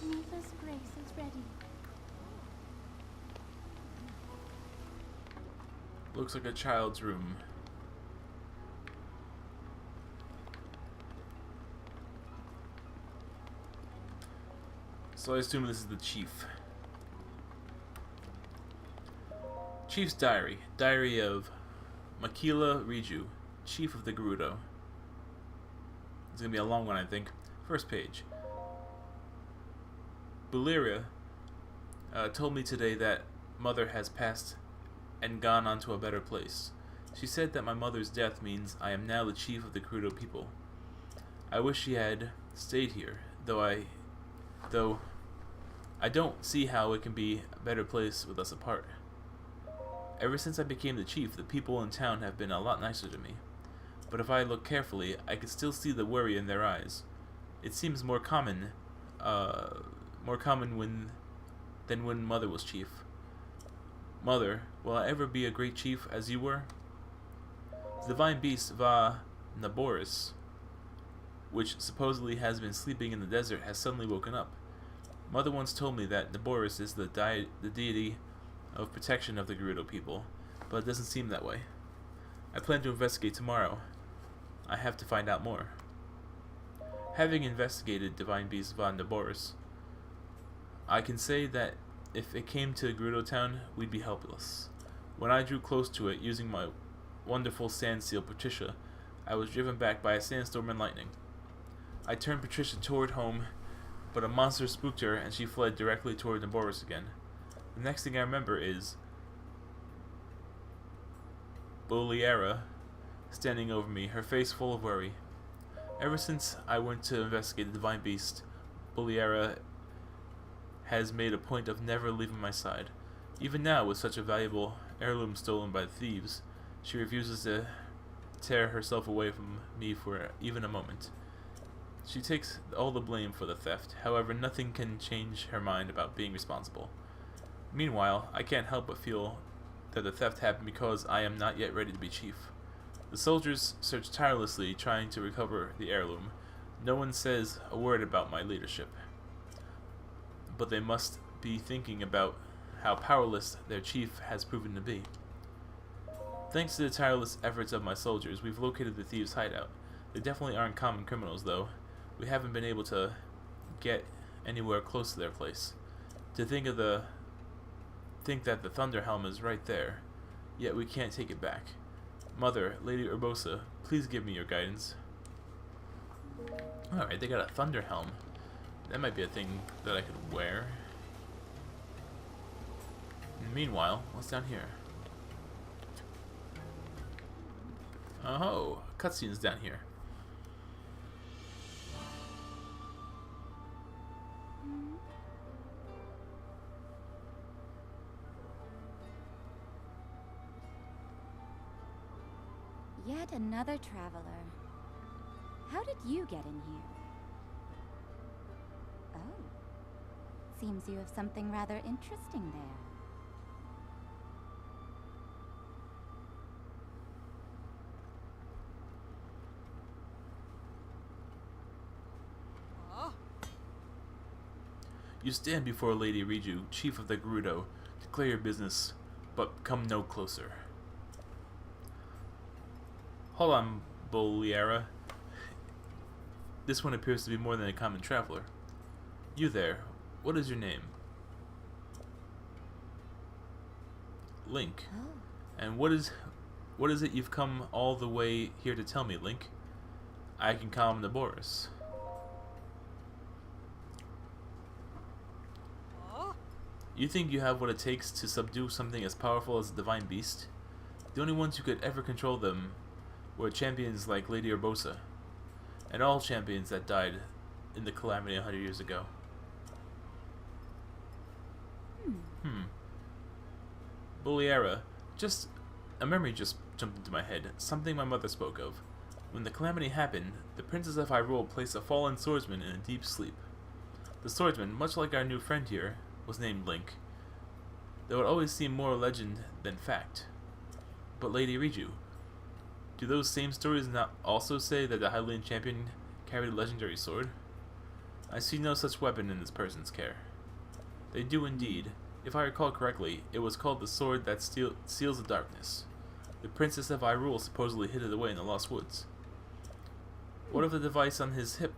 Neva's grace is ready. Looks like a child's room. So I assume this is the chief. Chief's diary. Diary of Makila Riju, chief of the Gerudo. It's gonna be a long one, I think. First page. Buliria told me today that mother has passed and gone on to a better place. She said that my mother's death means I am now the chief of the Gerudo people. I wish she had stayed here, though I don't see how it can be a better place with us apart. Ever since I became the chief, the people in town have been a lot nicer to me. But if I look carefully, I can still see the worry in their eyes. It seems more common than when Mother was chief. Mother, will I ever be a great chief as you were? The divine beast Va Naboris, which supposedly has been sleeping in the desert, has suddenly woken up. Mother once told me that Naboris is the deity of protection of the Gerudo people, but it doesn't seem that way. I plan to investigate tomorrow. I have to find out more. Having investigated Divine Beast Van Naboris, I can say that if it came to Gerudo Town, we'd be helpless. When I drew close to it using my wonderful sand seal Patricia, I was driven back by a sandstorm and lightning. I turned Patricia toward home, but a monster spooked her and she fled directly toward Naboris again. The next thing I remember is Boliera standing over me, her face full of worry. Ever since I went to investigate the Divine Beast, Boliera has made a point of never leaving my side. Even now, with such a valuable heirloom stolen by thieves, she refuses to tear herself away from me for even a moment. She takes all the blame for the theft, however nothing can change her mind about being responsible. Meanwhile, I can't help but feel that the theft happened because I am not yet ready to be chief. The soldiers search tirelessly trying to recover the heirloom. No one says a word about my leadership, but they must be thinking about how powerless their chief has proven to be. Thanks to the tireless efforts of my soldiers, we've located the thieves' hideout. They definitely aren't common criminals, though. We haven't been able to get anywhere close to their place. To think that the Thunder Helm is right there, yet we can't take it back. Mother, Lady Urbosa, please give me your guidance. Alright, they got a Thunder Helm. That might be a thing that I could wear. And meanwhile, what's down here? Oh, cutscene's down here. Yet another traveler. How did you get in here? Oh. Seems you have something rather interesting there. You stand before Lady Riju, chief of the Gerudo. Declare your business, but come no closer. Hold on, Boliera. This one appears to be more than a common traveler. You there, what is your name? Link. Oh. And what is it you've come all the way here to tell me, Link? I can calm the Boris. You think you have what it takes to subdue something as powerful as a divine beast? The only ones who could ever control them were champions like Lady Urbosa, and all champions that died in the calamity 100 years ago. Boliera, just a memory just jumped into my head, something my mother spoke of. When the calamity happened, the Princess of Hyrule placed a fallen swordsman in a deep sleep. The swordsman, much like our new friend here, was named Link. That would always seem more legend than fact. But Lady Riju, do those same stories not also say that the Hylian champion carried a legendary sword? I see no such weapon in this person's care. They do indeed. If I recall correctly, it was called the sword that seals the darkness. The Princess of Hyrule supposedly hid it away in the Lost Woods. What of the device on his hip?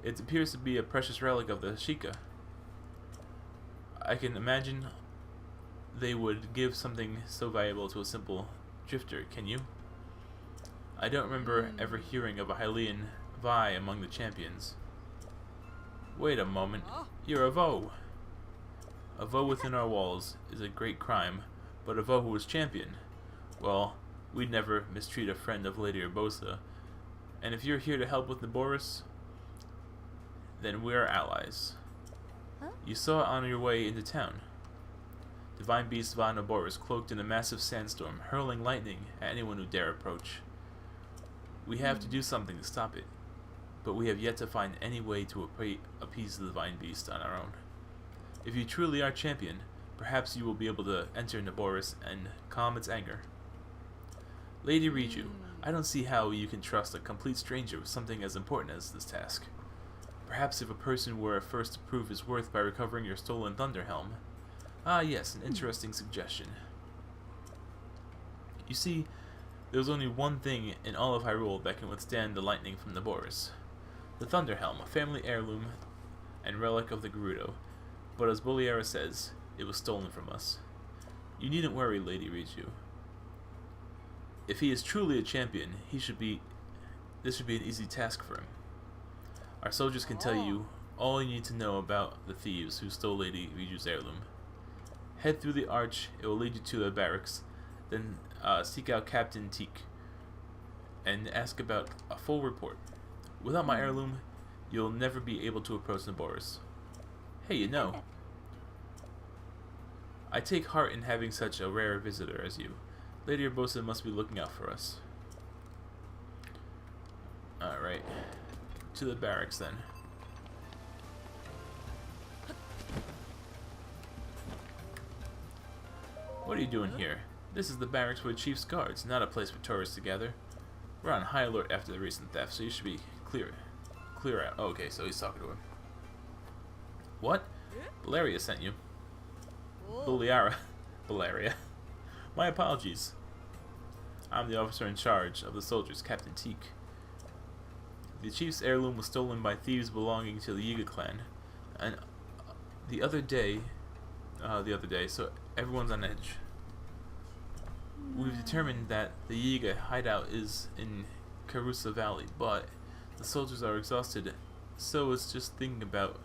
It appears to be a precious relic of the Sheikah. I can imagine they would give something so valuable to a simple drifter, can you? I don't remember ever hearing of a Hylian Vi among the champions. Wait a moment, you're a Vo. A Vo within our walls is a great crime, but a Vo who is champion, well, we'd never mistreat a friend of Lady Urbosa, and if you're here to help with the Boris, then we're allies. Huh? You saw it on your way into town. Divine Beast Von Boris cloaked in a massive sandstorm, hurling lightning at anyone who dare approach. We have to do something to stop it, but we have yet to find any way to appease the Divine Beast on our own. If you truly are champion, perhaps you will be able to enter into Boris and calm its anger. Lady Riju, I don't see how you can trust a complete stranger with something as important as this task. Perhaps if a person were first to prove his worth by recovering your stolen Thunder Helm. Ah yes, an interesting suggestion. You see, there's only one thing in all of Hyrule that can withstand the lightning from the Boris. The Thunder Helm, a family heirloom and relic of the Gerudo. But as Boliera says, it was stolen from us. You needn't worry, Lady Riju. If he is truly a champion, this should be an easy task for him. Our soldiers can tell you all you need to know about the thieves who stole Lady Riju's heirloom. Head through the arch, it will lead you to the barracks, then seek out Captain Teak and ask about a full report. Without my heirloom, you'll never be able to approach the Boris. Hey, you know, I take heart in having such a rare visitor as you. Lady Urbosa must be looking out for us. Alright. To the barracks then. What are you doing here? This is the barracks for the chief's guards, not a place for tourists to gather. We're on high alert after the recent theft, so you should be clear. clear out. Oh, okay, so he's talking to him. What? Valeria sent you. Baleara. Valeria. My apologies. I'm the officer in charge of the soldiers, Captain Teak. The chief's heirloom was stolen by thieves belonging to the Yiga clan, and the other day, so everyone's on edge. We've determined that the Yiga hideout is in Karusa Valley, but the soldiers are exhausted, so I was just thinking about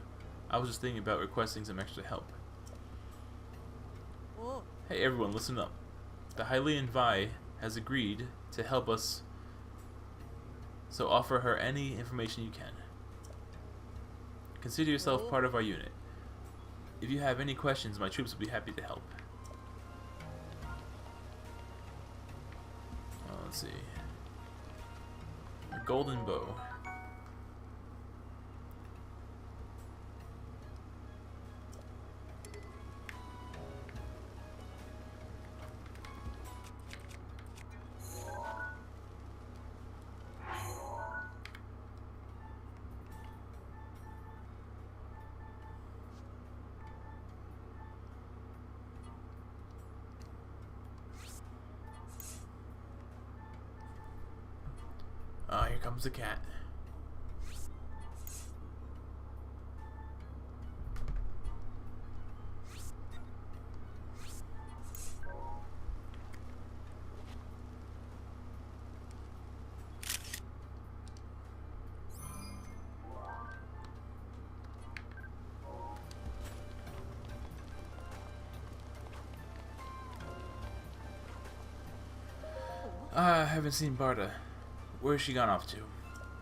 requesting some extra help. Hey everyone, listen up. The Hylian Vi has agreed to help us, so offer her any information you can. Consider yourself part of our unit. If you have any questions, my troops will be happy to help. Let's see. A golden bow. Oh, here comes the cat. I haven't seen Barda. Where's she gone off to?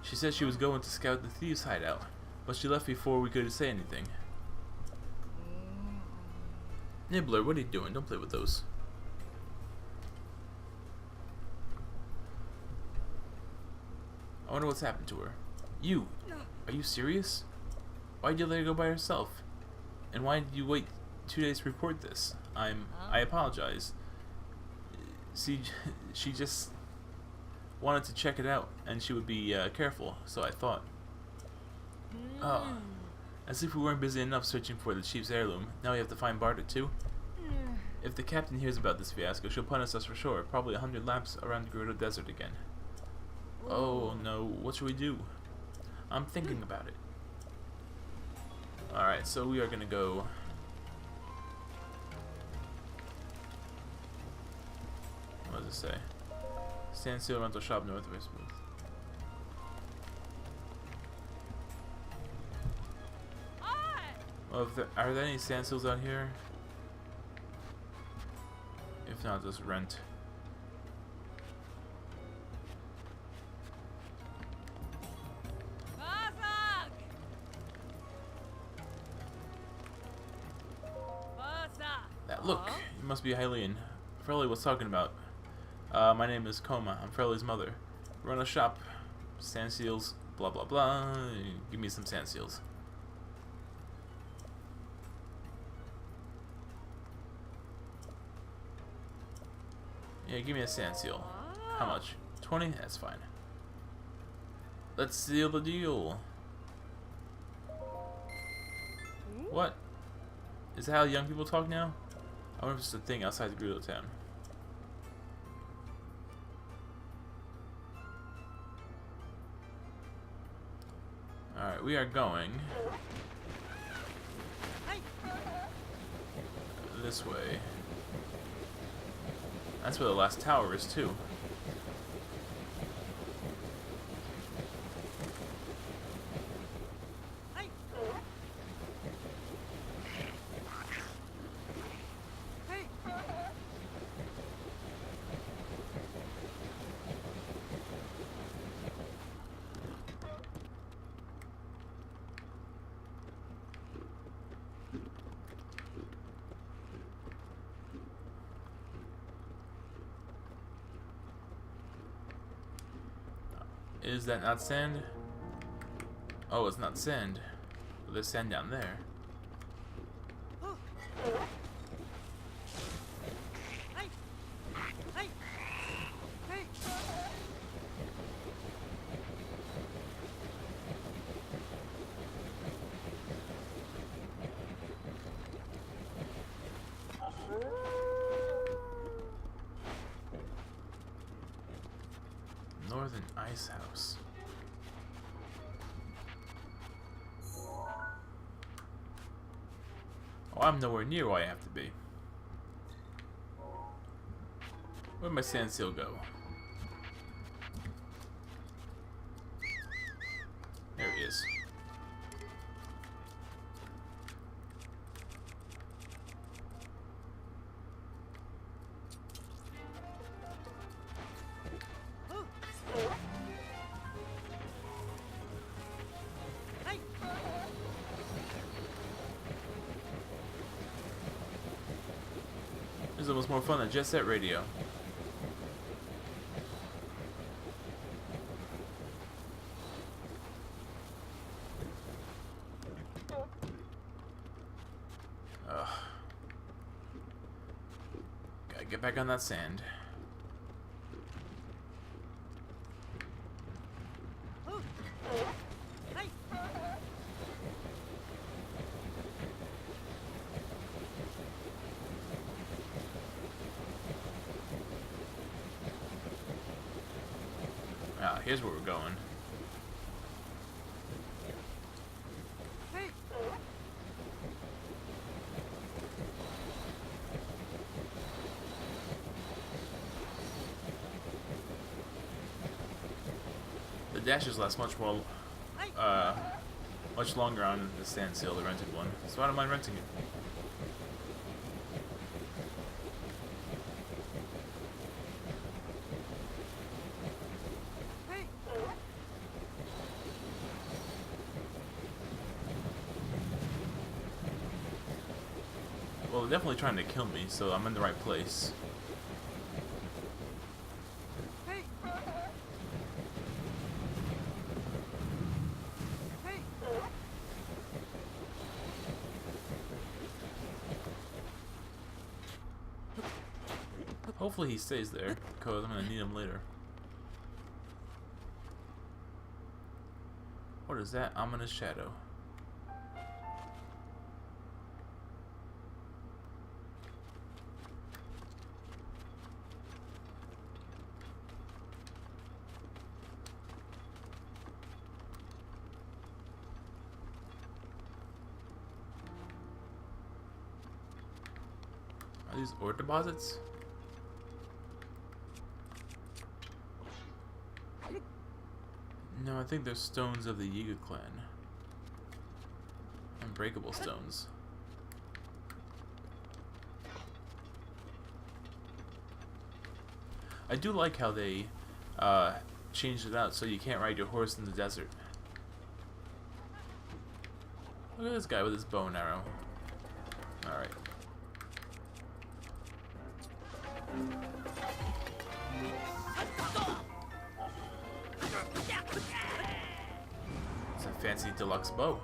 She said she was going to scout the thieves' hideout, but she left before we could say anything. Nibbler, what are you doing? Don't play with those. I wonder what's happened to her. You! Are you serious? Why'd you let her go by herself? And why did you wait 2 days to report this? I apologize. See, she just wanted to check it out, and she would be careful, so I thought. Oh, as if we weren't busy enough searching for the chief's heirloom, now we have to find Barda too? If the captain hears about this fiasco, she'll punish us for sure, probably 100 laps around the Gerudo desert again. Oh no, what should we do? I'm thinking about it. Alright, so we are gonna go... What does it say? Standstill rental shop north of Smooth. Well, are there any standstills out here? If not, just rent. That look, you must be Hylian. Frelly was talking about. My name is Koma. I'm Frelly's mother. Run a shop, sand seals, blah blah blah. Give me some sand seals. Yeah, give me a sand seal. How much? 20? That's fine. Let's seal the deal. What? Is that how young people talk now? I wonder if it's a thing outside the Gerudo town. Alright, we are going this way. That's where the last tower is, too. Is that not sand? Oh, it's not sand. Well, there's sand down there. Ice house. Oh, I'm nowhere near where I have to be. Where'd my sand seal go? There he is. This is almost more fun than Jet Set Radio. Gotta get back on that sand. Ah, here's where we're going. The dashes last much more, much longer on the standstill, the rented one. So I don't mind renting it. Well, they're definitely trying to kill me, so I'm in the right place. Hopefully he stays there, because I'm going to need him later. What is that? Ominous shadow. Are these ore deposits? No, I think they're stones of the Yiga clan. Unbreakable stones. I do like how they changed it out so you can't ride your horse in the desert. Look at this guy with his bow and arrow. Alright. It's a fancy deluxe bow.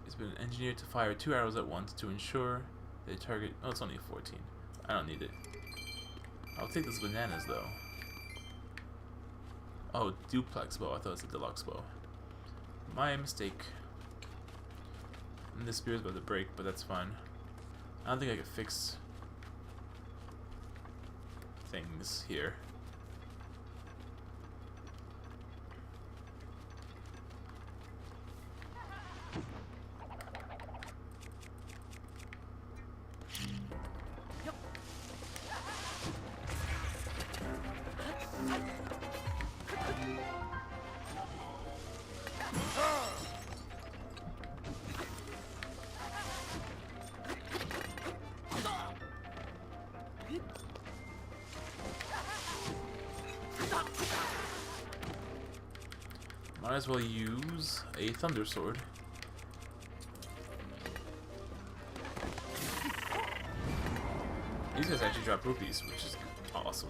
It's been engineered to fire 2 arrows at once to ensure they target. Oh, it's only 14. I don't need it. I'll take those bananas though. Oh, duplex bow. I thought it was a deluxe bow. My mistake. And this spear's about to break, but that's fine. I don't think I can fix things here. Might as well use a thunder sword. These guys actually drop rupees, which is awesome.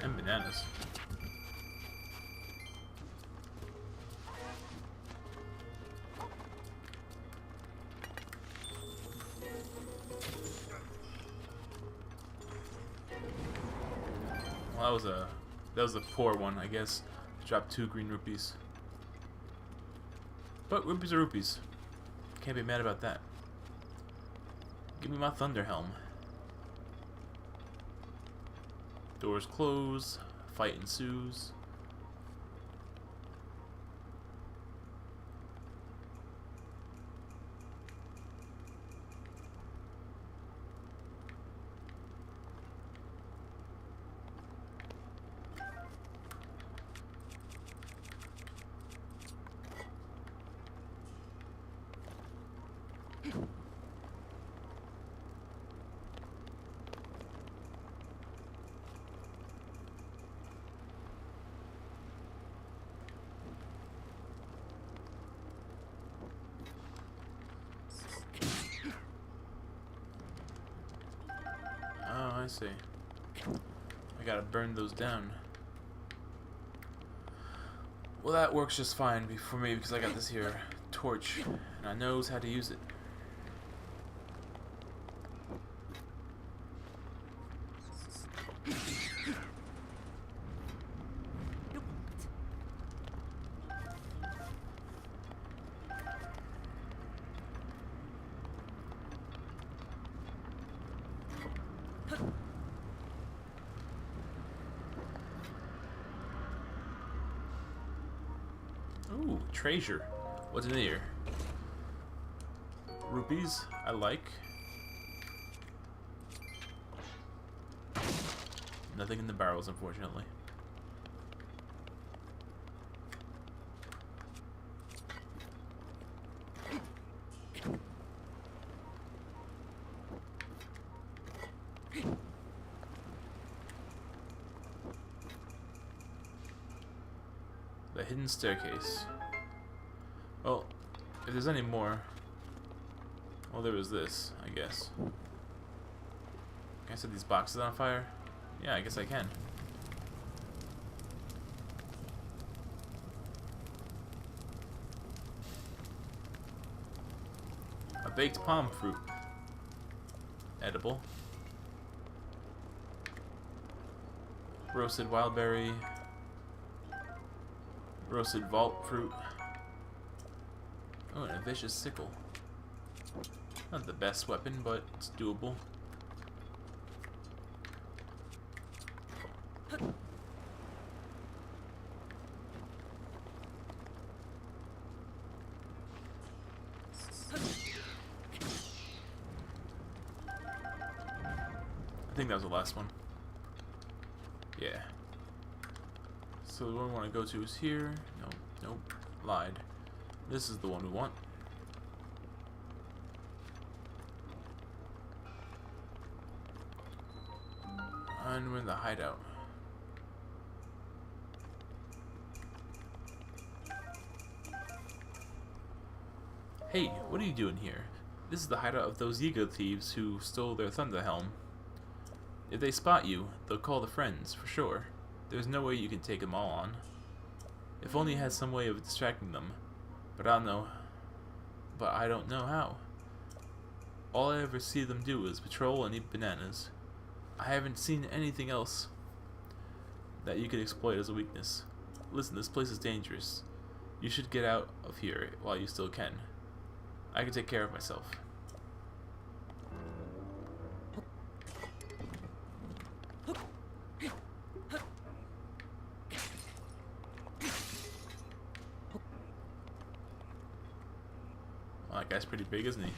And bananas. Well, that was a That was a poor one, I guess. Dropped 2 green rupees. But rupees are rupees. Can't be mad about that. Give me my thunder helm. Doors close. Fight ensues. Oh, I see. I gotta burn those down. Well, that works just fine for me because I got this here torch and I knows how to use it. Ooh, treasure. What's in here? Rupees, I like. Nothing in the barrels, unfortunately. The hidden staircase. Well, if there's any more... Well, there was this, I guess. Can I set these boxes on fire? Yeah, I guess I can. A baked palm fruit. Edible. Roasted wild berry. Roasted vault fruit. Oh, and a vicious sickle. Not the best weapon, but it's doable. I think that was the last one. Yeah. So the one we want to go to is here. Nope, nope, lied. This is the one we want. And we're in the hideout. Hey, what are you doing here? This is the hideout of those Yiga thieves who stole their thunder helm. If they spot you, they'll call the friends, for sure. There's no way you can take them all on. If only you had some way of distracting them. But I don't know how. All I ever see them do is patrol and eat bananas. I haven't seen anything else that you could exploit as a weakness. Listen, this place is dangerous. You should get out of here while you still can. I can take care of myself. Well, that guy's pretty big, isn't he?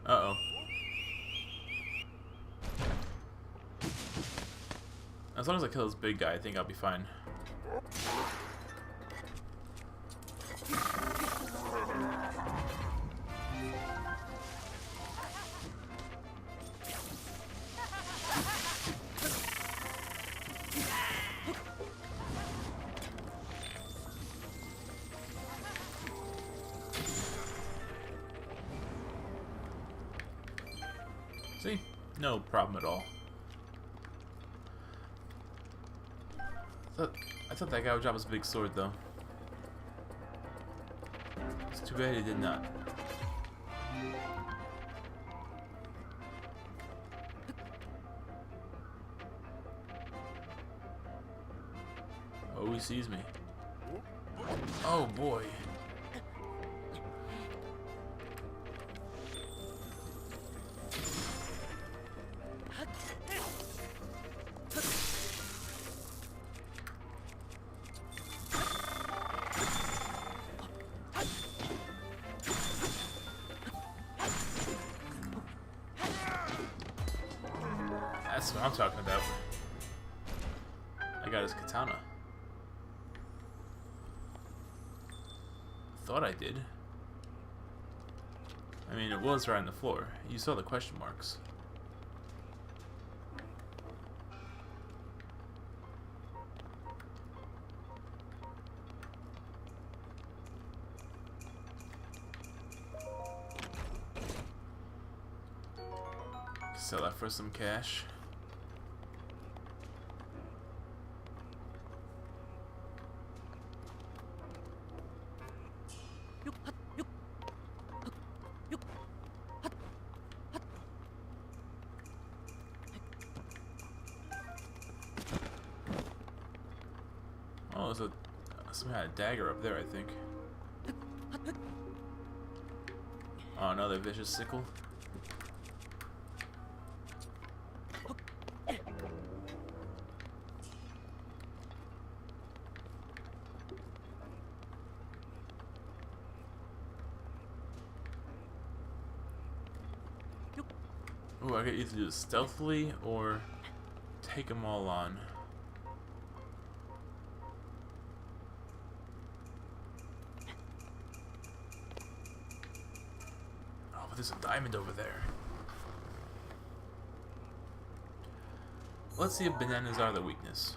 Uh-oh. As long as I kill this big guy, I think I'll be fine. See? No problem at all. I thought that guy would drop his big sword though. It's too bad he did not. Oh, he sees me. Oh boy. That's what I'm talking about. I got his katana. Thought I did. I mean, it was right on the floor. You saw the question marks. Sell that for some cash. Oh, there's some kind of dagger up there, I think. Oh, another vicious sickle. Ooh, I could either do it stealthily or take them all on. Oh, but there's a diamond over there. Let's see if bananas are the weakness.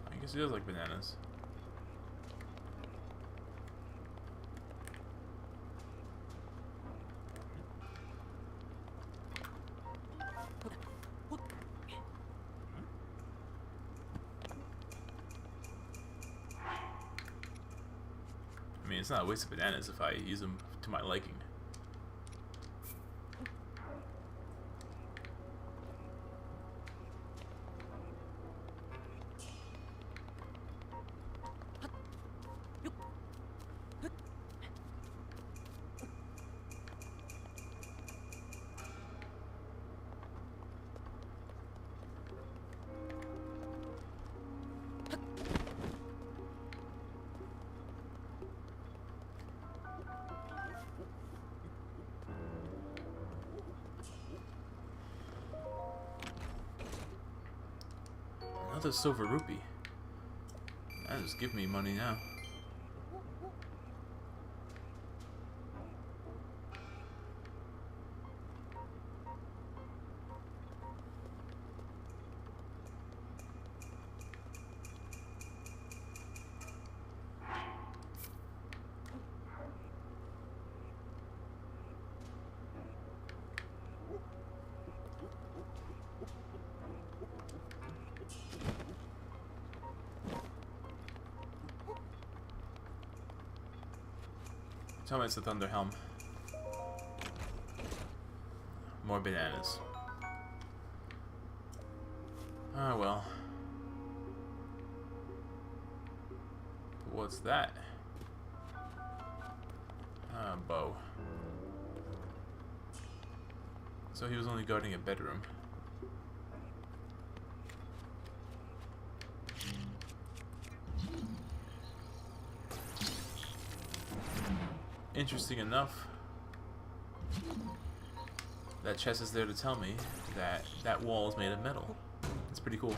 I guess he does like bananas. I mean, it's not a waste of bananas if I use them to my liking. Another silver rupee. That just give me money now. Tell me it's the Thunder Helm. More bananas. Ah, well. What's that? Ah, bow. So he was only guarding a bedroom. Interesting enough, that chest is there to tell me that that wall is made of metal. That's pretty cool.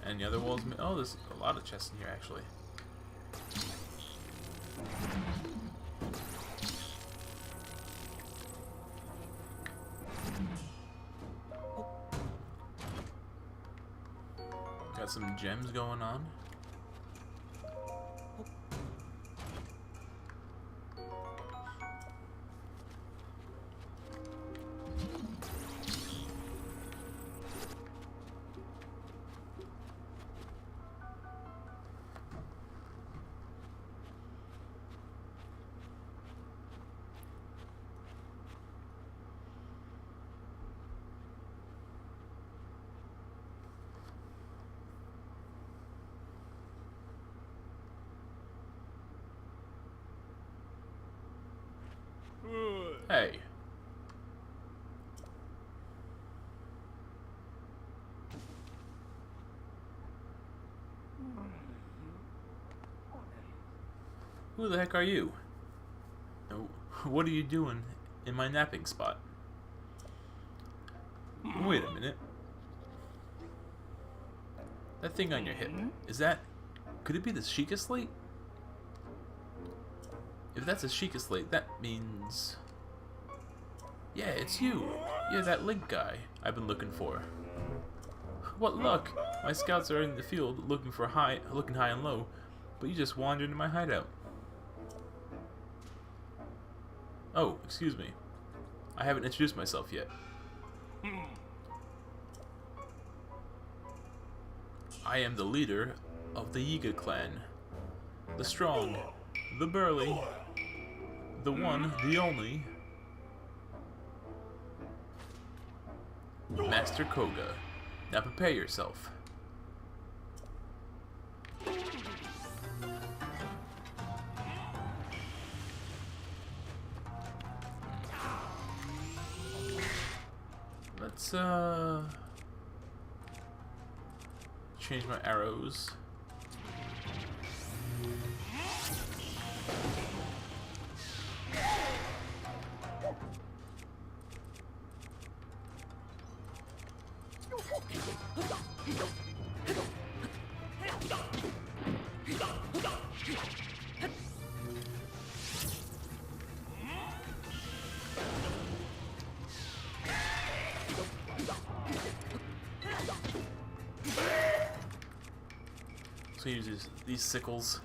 And the other walls... Oh, there's a lot of chests in here, actually. Got some gems going on. Hey. Who the heck are you? What are you doing in my napping spot? Wait a minute. That thing on your hip, is that... Could it be the Sheikah slate? If that's a Sheikah slate, that means... Yeah, it's you. You're that Link guy I've been looking for. What luck! My scouts are in the field looking high and low, but you just wandered into my hideout. Oh, excuse me. I haven't introduced myself yet. I am the leader of the Yiga clan. The strong, the burly, the one, the only... Master Koga. Now prepare yourself. Let's change my arrows. So he uses these sickles.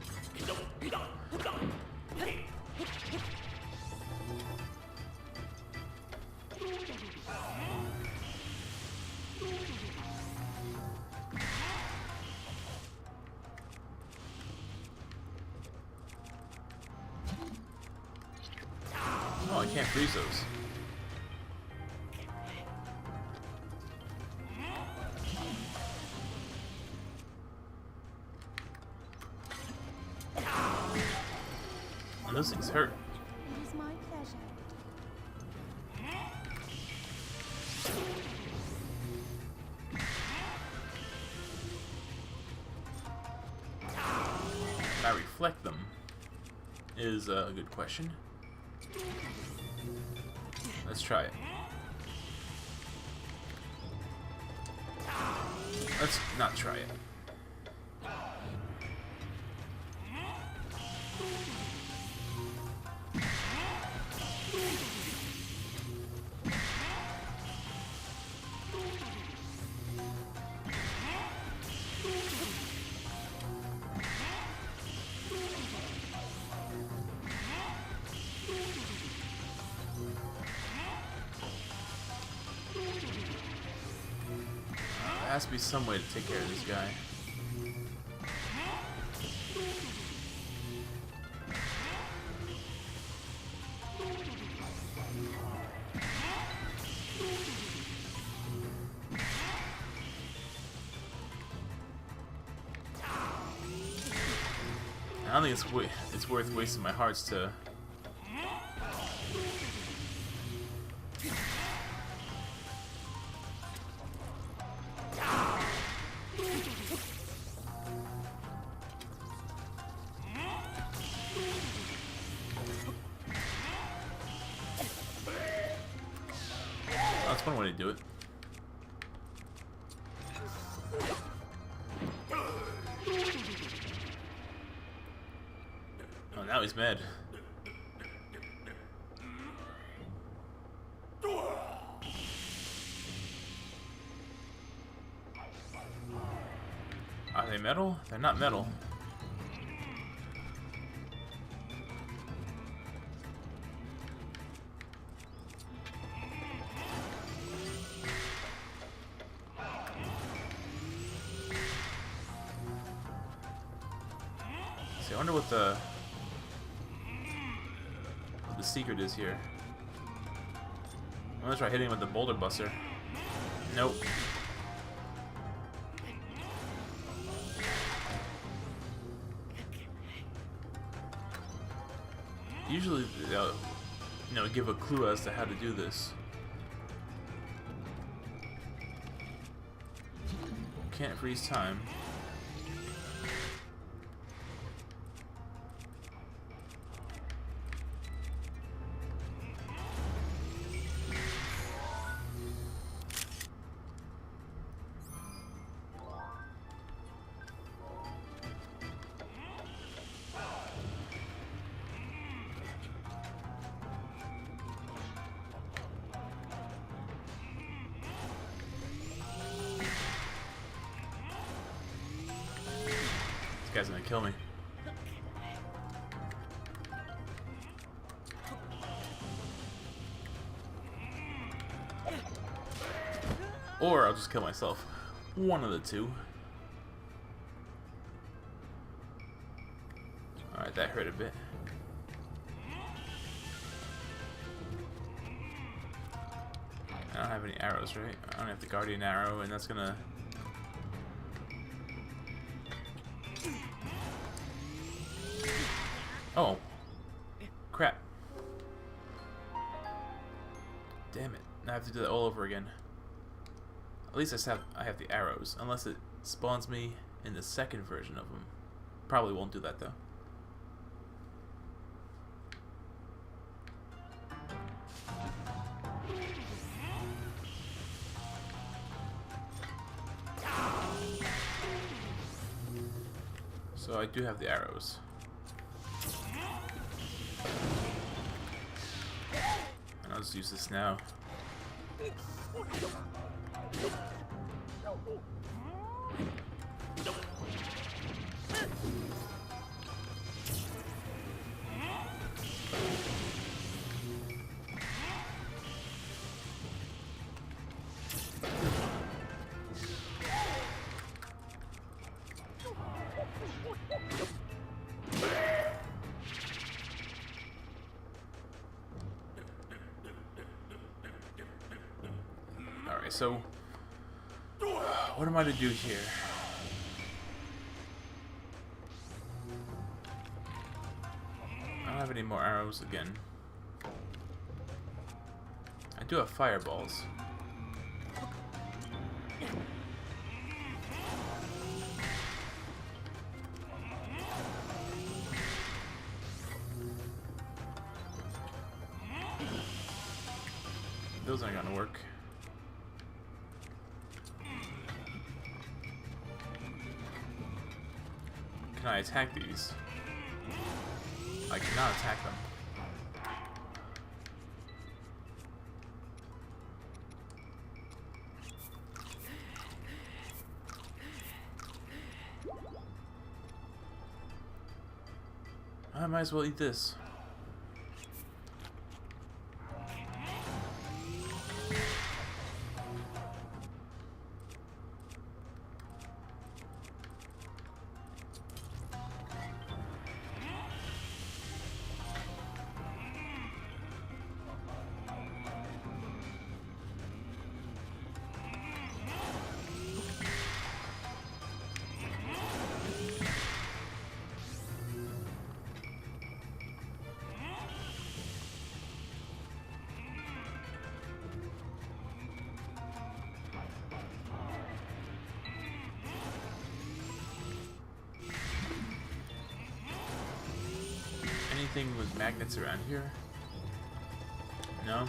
Oh, I can't freeze those. And those things hurt. It is my pleasure. Can I reflect them? Is a good question. Let's try it. Let's not try it. There has to be some way to take care of this guy. I don't think it's worth wasting my hearts to... one way to do it. Oh, now he's mad. Are they metal? They're not metal. See, I wonder what the secret is here. I'm gonna try hitting him with the boulder buster. Nope. Usually, they'll, you know, give a clue as to how to do this. Can't freeze time. This guy's gonna kill me. Or I'll just kill myself. One of the two. Alright, that hurt a bit. I don't have any arrows, right? I don't have the guardian arrow, and that's gonna... Oh. Crap. Damn it. Now I have to do that all over again. At least I have the arrows. Unless it spawns me in the second version of them. Probably won't do that though. So I do have the arrows. And I'll just use this now. Alright, so what am I to do here? I don't have any more arrows again. I do have fireballs. Those aren't gonna work. Can I attack these? I cannot attack them. I might as well eat this. Anything with magnets around here? No?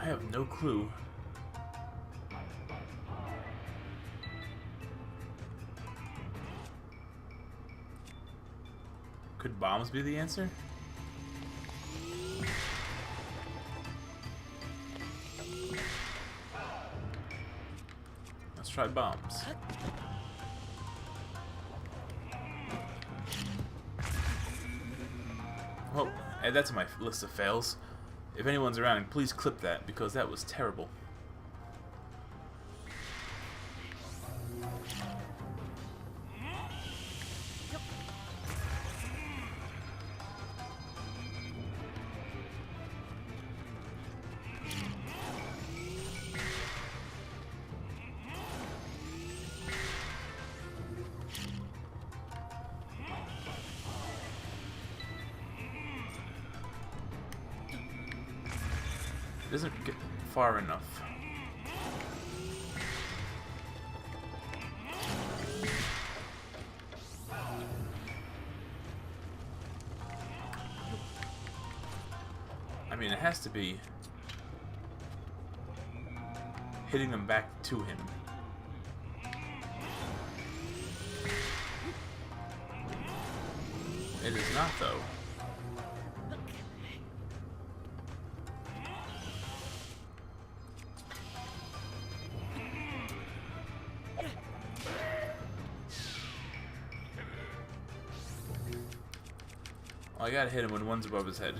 have no clue. Could bombs be the answer? Let's try bombs. Oh, add that to my list of fails. If anyone's around, please clip that, because that was terrible. It doesn't get far enough. I mean, it has to be hitting them back to him. It is not, though. Well, I gotta hit him when one's above his head.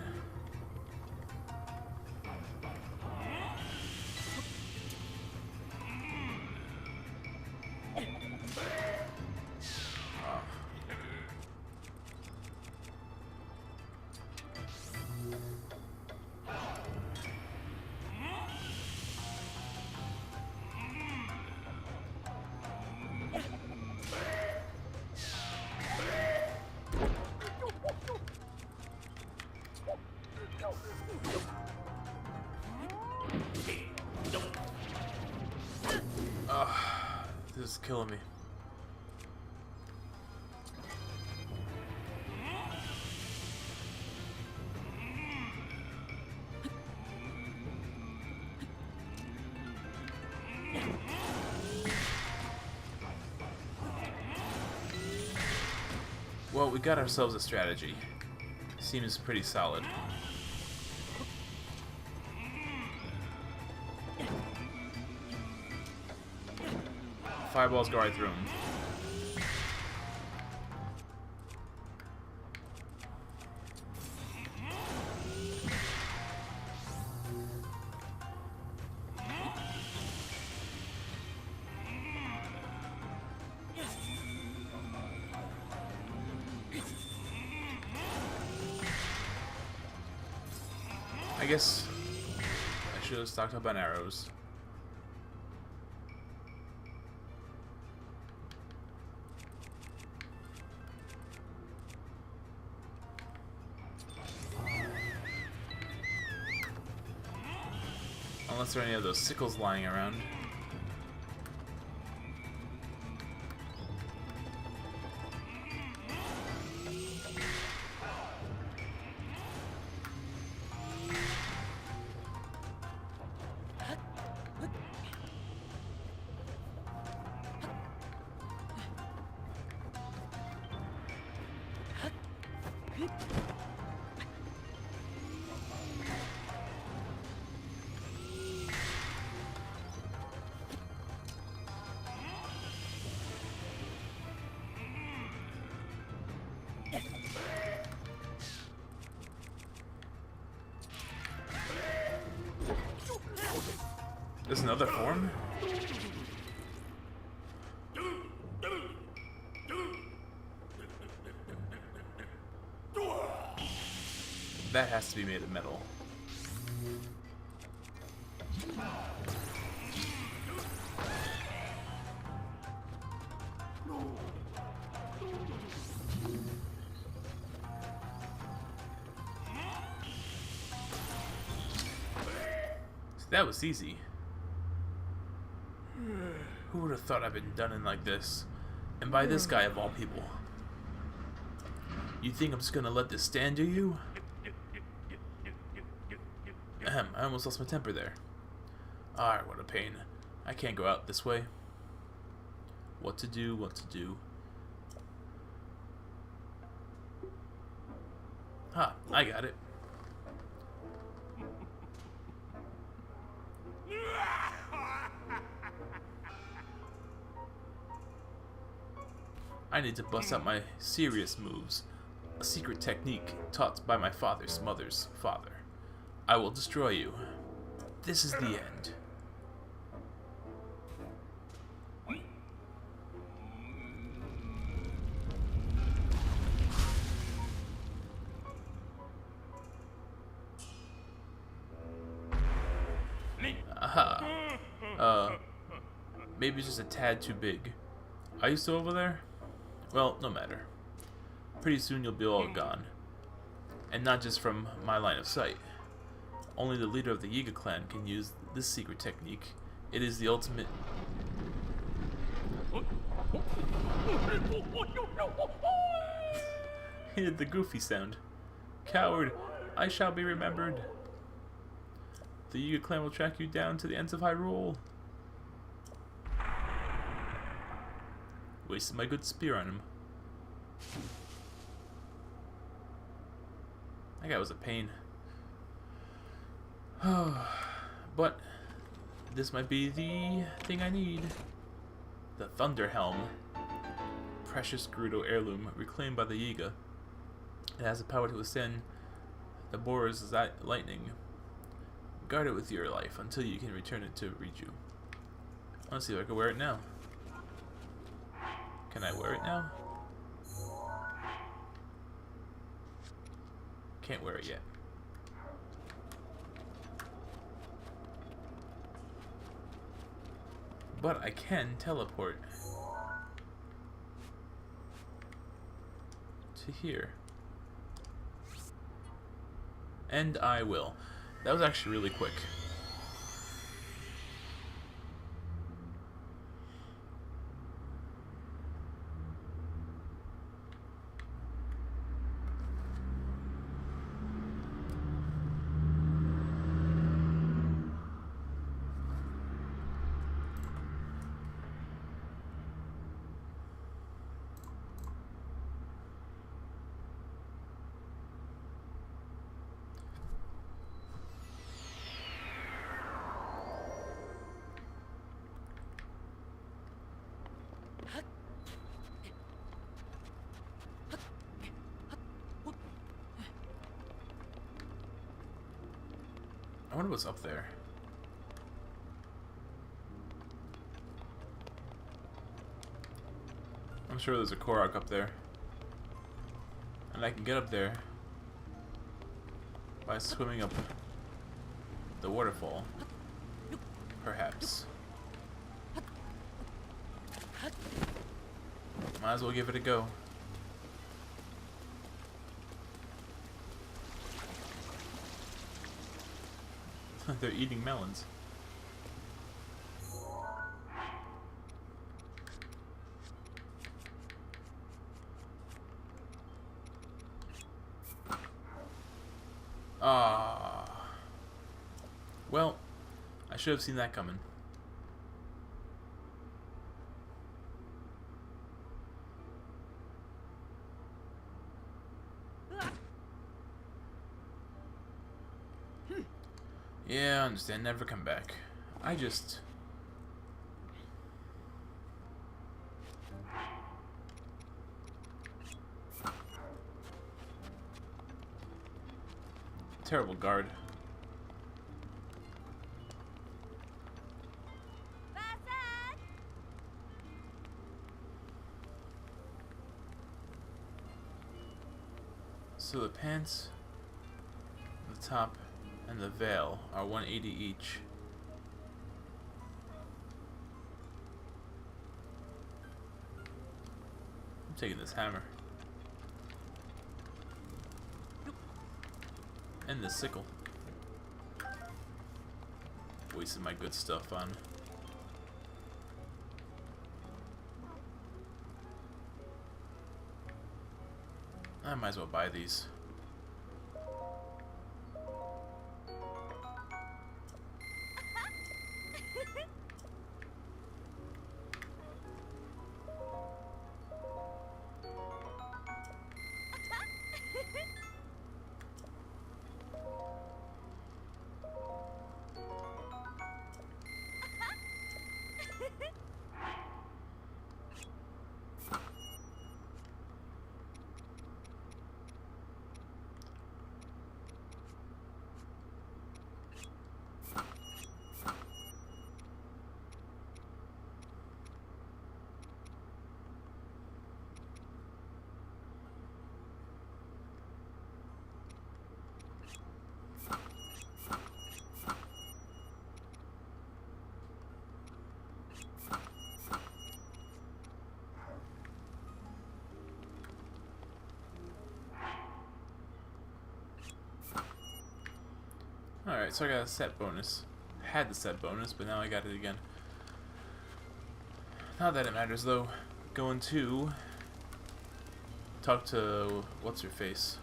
Oh. This is killing me. Well, we got ourselves a strategy. Seems pretty solid. Fireballs go right through him. I guess I should have stocked up on arrows. Unless there are any of those sickles lying around. There's another form? That has to be made of metal. So that was easy. Who would have thought I'd been done in like this? And by this guy of all people. You think I'm just gonna let this stand, do you? Ahem, I almost lost my temper there. Alright, what a pain. I can't go out this way. What to do, what to do. Ha, I got it. I need to bust out my serious moves. A secret technique taught by my father's mother's father. I will destroy you. This is the end. Aha. Maybe it's just a tad too big. Are you still over there? Well, no matter. Pretty soon you'll be all gone. And not just from my line of sight. Only the leader of the Yiga clan can use this secret technique. It is the ultimate... He did the goofy sound. Coward, I shall be remembered. The Yiga clan will track you down to the ends of Hyrule. Wasted my good spear on him. That guy was a pain. But this might be the thing I need. The Thunder Helm. Precious Gerudo heirloom reclaimed by the Yiga. It has the power to withstand the Bora's lightning. Guard it with your life until you can return it to Riju. I want to see if I can wear it now. Can I wear it now? Can't wear it yet. But I can teleport to here. And I will. That was actually really quick. I wonder what's up there. I'm sure there's a Korok up there. And I can get up there by swimming up the waterfall. Perhaps. Might as well give it a go. They're eating melons. Well, I should have seen that coming. Yeah, I understand. Never come back. I just... Terrible guard. So the pants, the top, and the veil are 180 each. I'm taking this hammer. And this sickle. Wasted my good stuff on. I might as well buy these. Alright, so I got a set bonus. Had the set bonus, but now I got it again. Not that it matters though. Going to talk to what's her face.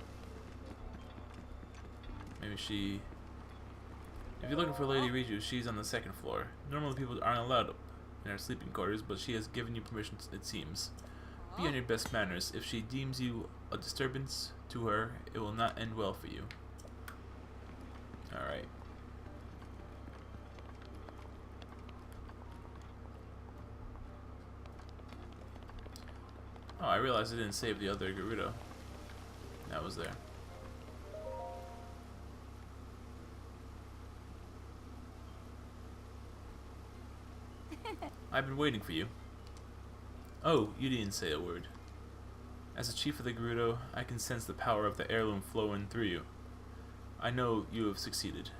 Maybe she. If you're looking for Lady Riju, she's on the second floor. Normally people aren't allowed in her sleeping quarters, but she has given you permission, it seems. Be on your best manners. If she deems you a disturbance to her, it will not end well for you. Alright. Oh, I realized I didn't save the other Gerudo. That was there. I've been waiting for you. Oh, you didn't say a word. As the chief of the Gerudo, I can sense the power of the heirloom flowing through you. I know you have succeeded.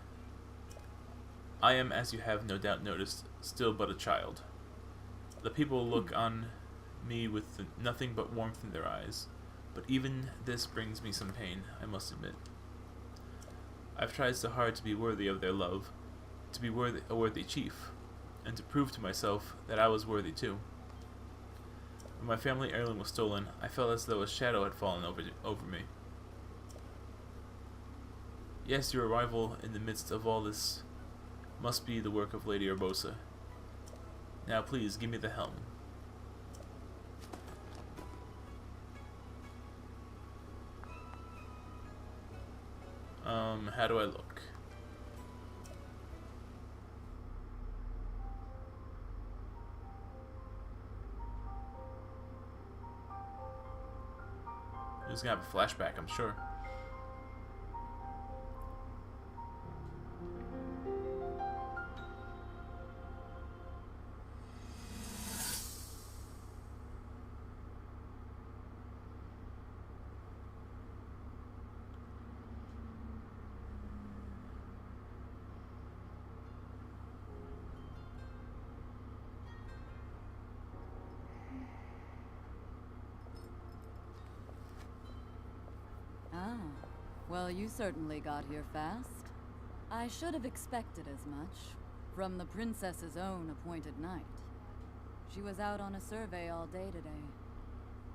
I am, as you have no doubt noticed, still but a child. The people look on me with nothing but warmth in their eyes, but even this brings me some pain, I must admit. I've tried so hard to be worthy of their love, to be a worthy chief, and to prove to myself that I was worthy too. When my family heirloom was stolen, I felt as though a shadow had fallen over me. Yes, your arrival in the midst of all this must be the work of Lady Urbosa. Now please, give me the helm. How do I look? He's gonna have a flashback, I'm sure. Ah, well, you certainly got here fast. I should have expected as much, from the princess's own appointed knight. She was out on a survey all day today.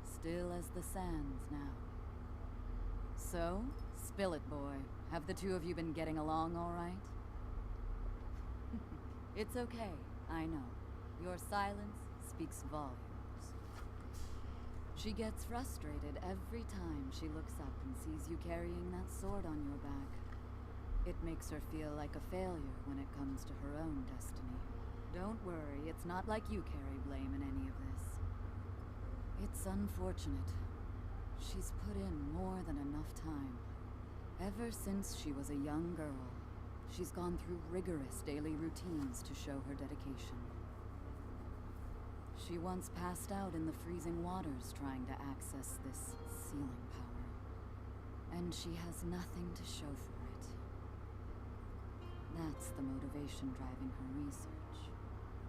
Still as the sands now. So, spill it, boy. Have the two of you been getting along all right? It's okay, I know. Your silence speaks volumes. She gets frustrated every time she looks up and sees you carrying that sword on your back. It makes her feel like a failure when it comes to her own destiny. Don't worry, it's not like you carry blame in any of this. It's unfortunate. She's put in more than enough time. Ever since she was a young girl, she's gone through rigorous daily routines to show her dedication. She once passed out in the freezing waters trying to access this sealing power. And she has nothing to show for it. That's the motivation driving her research.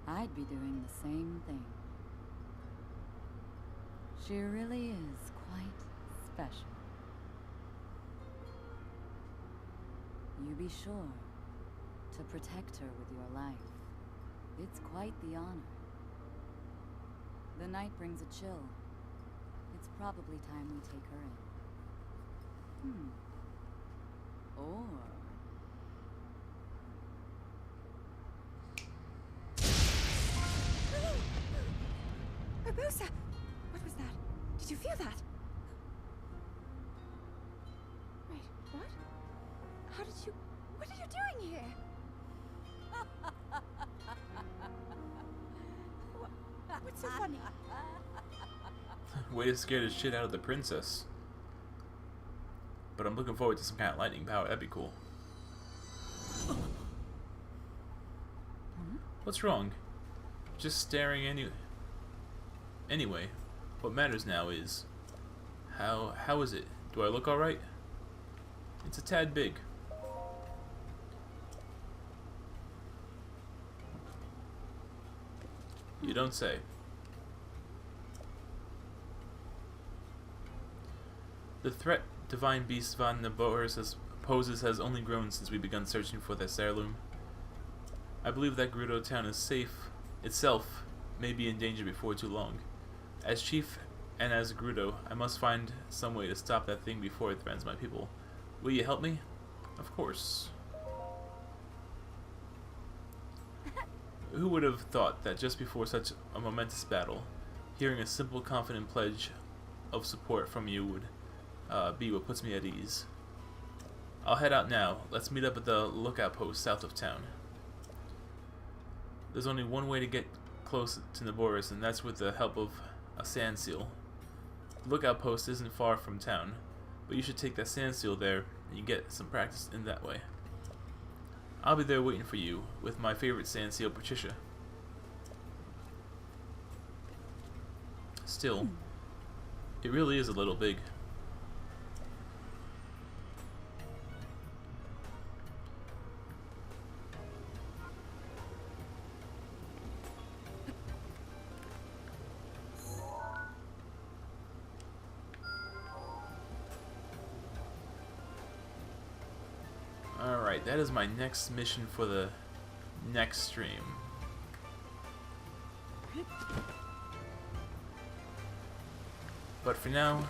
I'd be doing the same thing. She really is quite special. You be sure to protect her with your life. It's quite the honor. The night brings a chill. It's probably time we take her in. Or... Urbosa! What was that? Did you feel that? Wait, what? How did you... What are you doing here? What's so funny? Way to scare the shit out of the princess. But I'm looking forward to some kind of lightning power. That'd be cool. What's wrong? Just staring Anyway, what matters now is... How is it? Do I look alright? It's a tad big. You don't say. The threat Divine Beast Van Naboris has poses has only grown since we begun searching for this heirloom. I believe that Gerudo town is safe itself may be in danger before too long. As chief and as Gerudo, I must find some way to stop that thing before it threatens my people. Will you help me? Of course. Who would have thought that just before such a momentous battle, hearing a simple, confident pledge of support from you would be what puts me at ease. I'll head out now. Let's meet up at the lookout post south of town. There's only one way to get close to Naboris, and that's with the help of a sand seal. The lookout post isn't far from town, but you should take that sand seal there and you get some practice in that way. I'll be there waiting for you with my favorite sand seal, Patricia. Still, it really is a little big. Alright, that is my next mission for the next stream. But for now,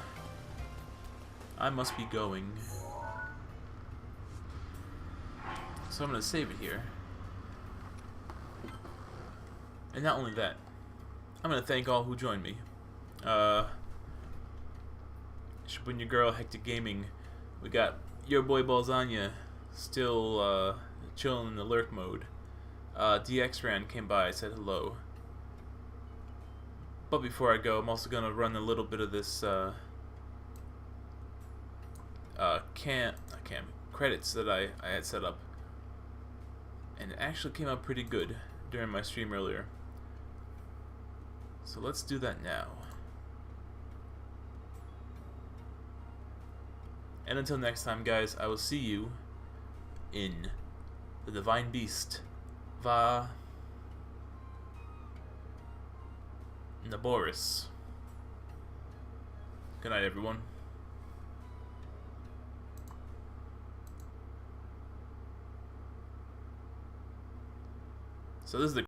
I must be going. So I'm going to save it here. And not only that, I'm going to thank all who joined me. When your girl Hectic Gaming, we got your boy Balzania still chilling in the lurk mode. DX Ran came by, said hello. But before I go, I'm also gonna run a little bit of this credits that I had set up, and it actually came out pretty good during my stream earlier. So let's do that now. And until next time, guys, I will see you in the Divine Beast Va Naboris. Good night, everyone. So this is the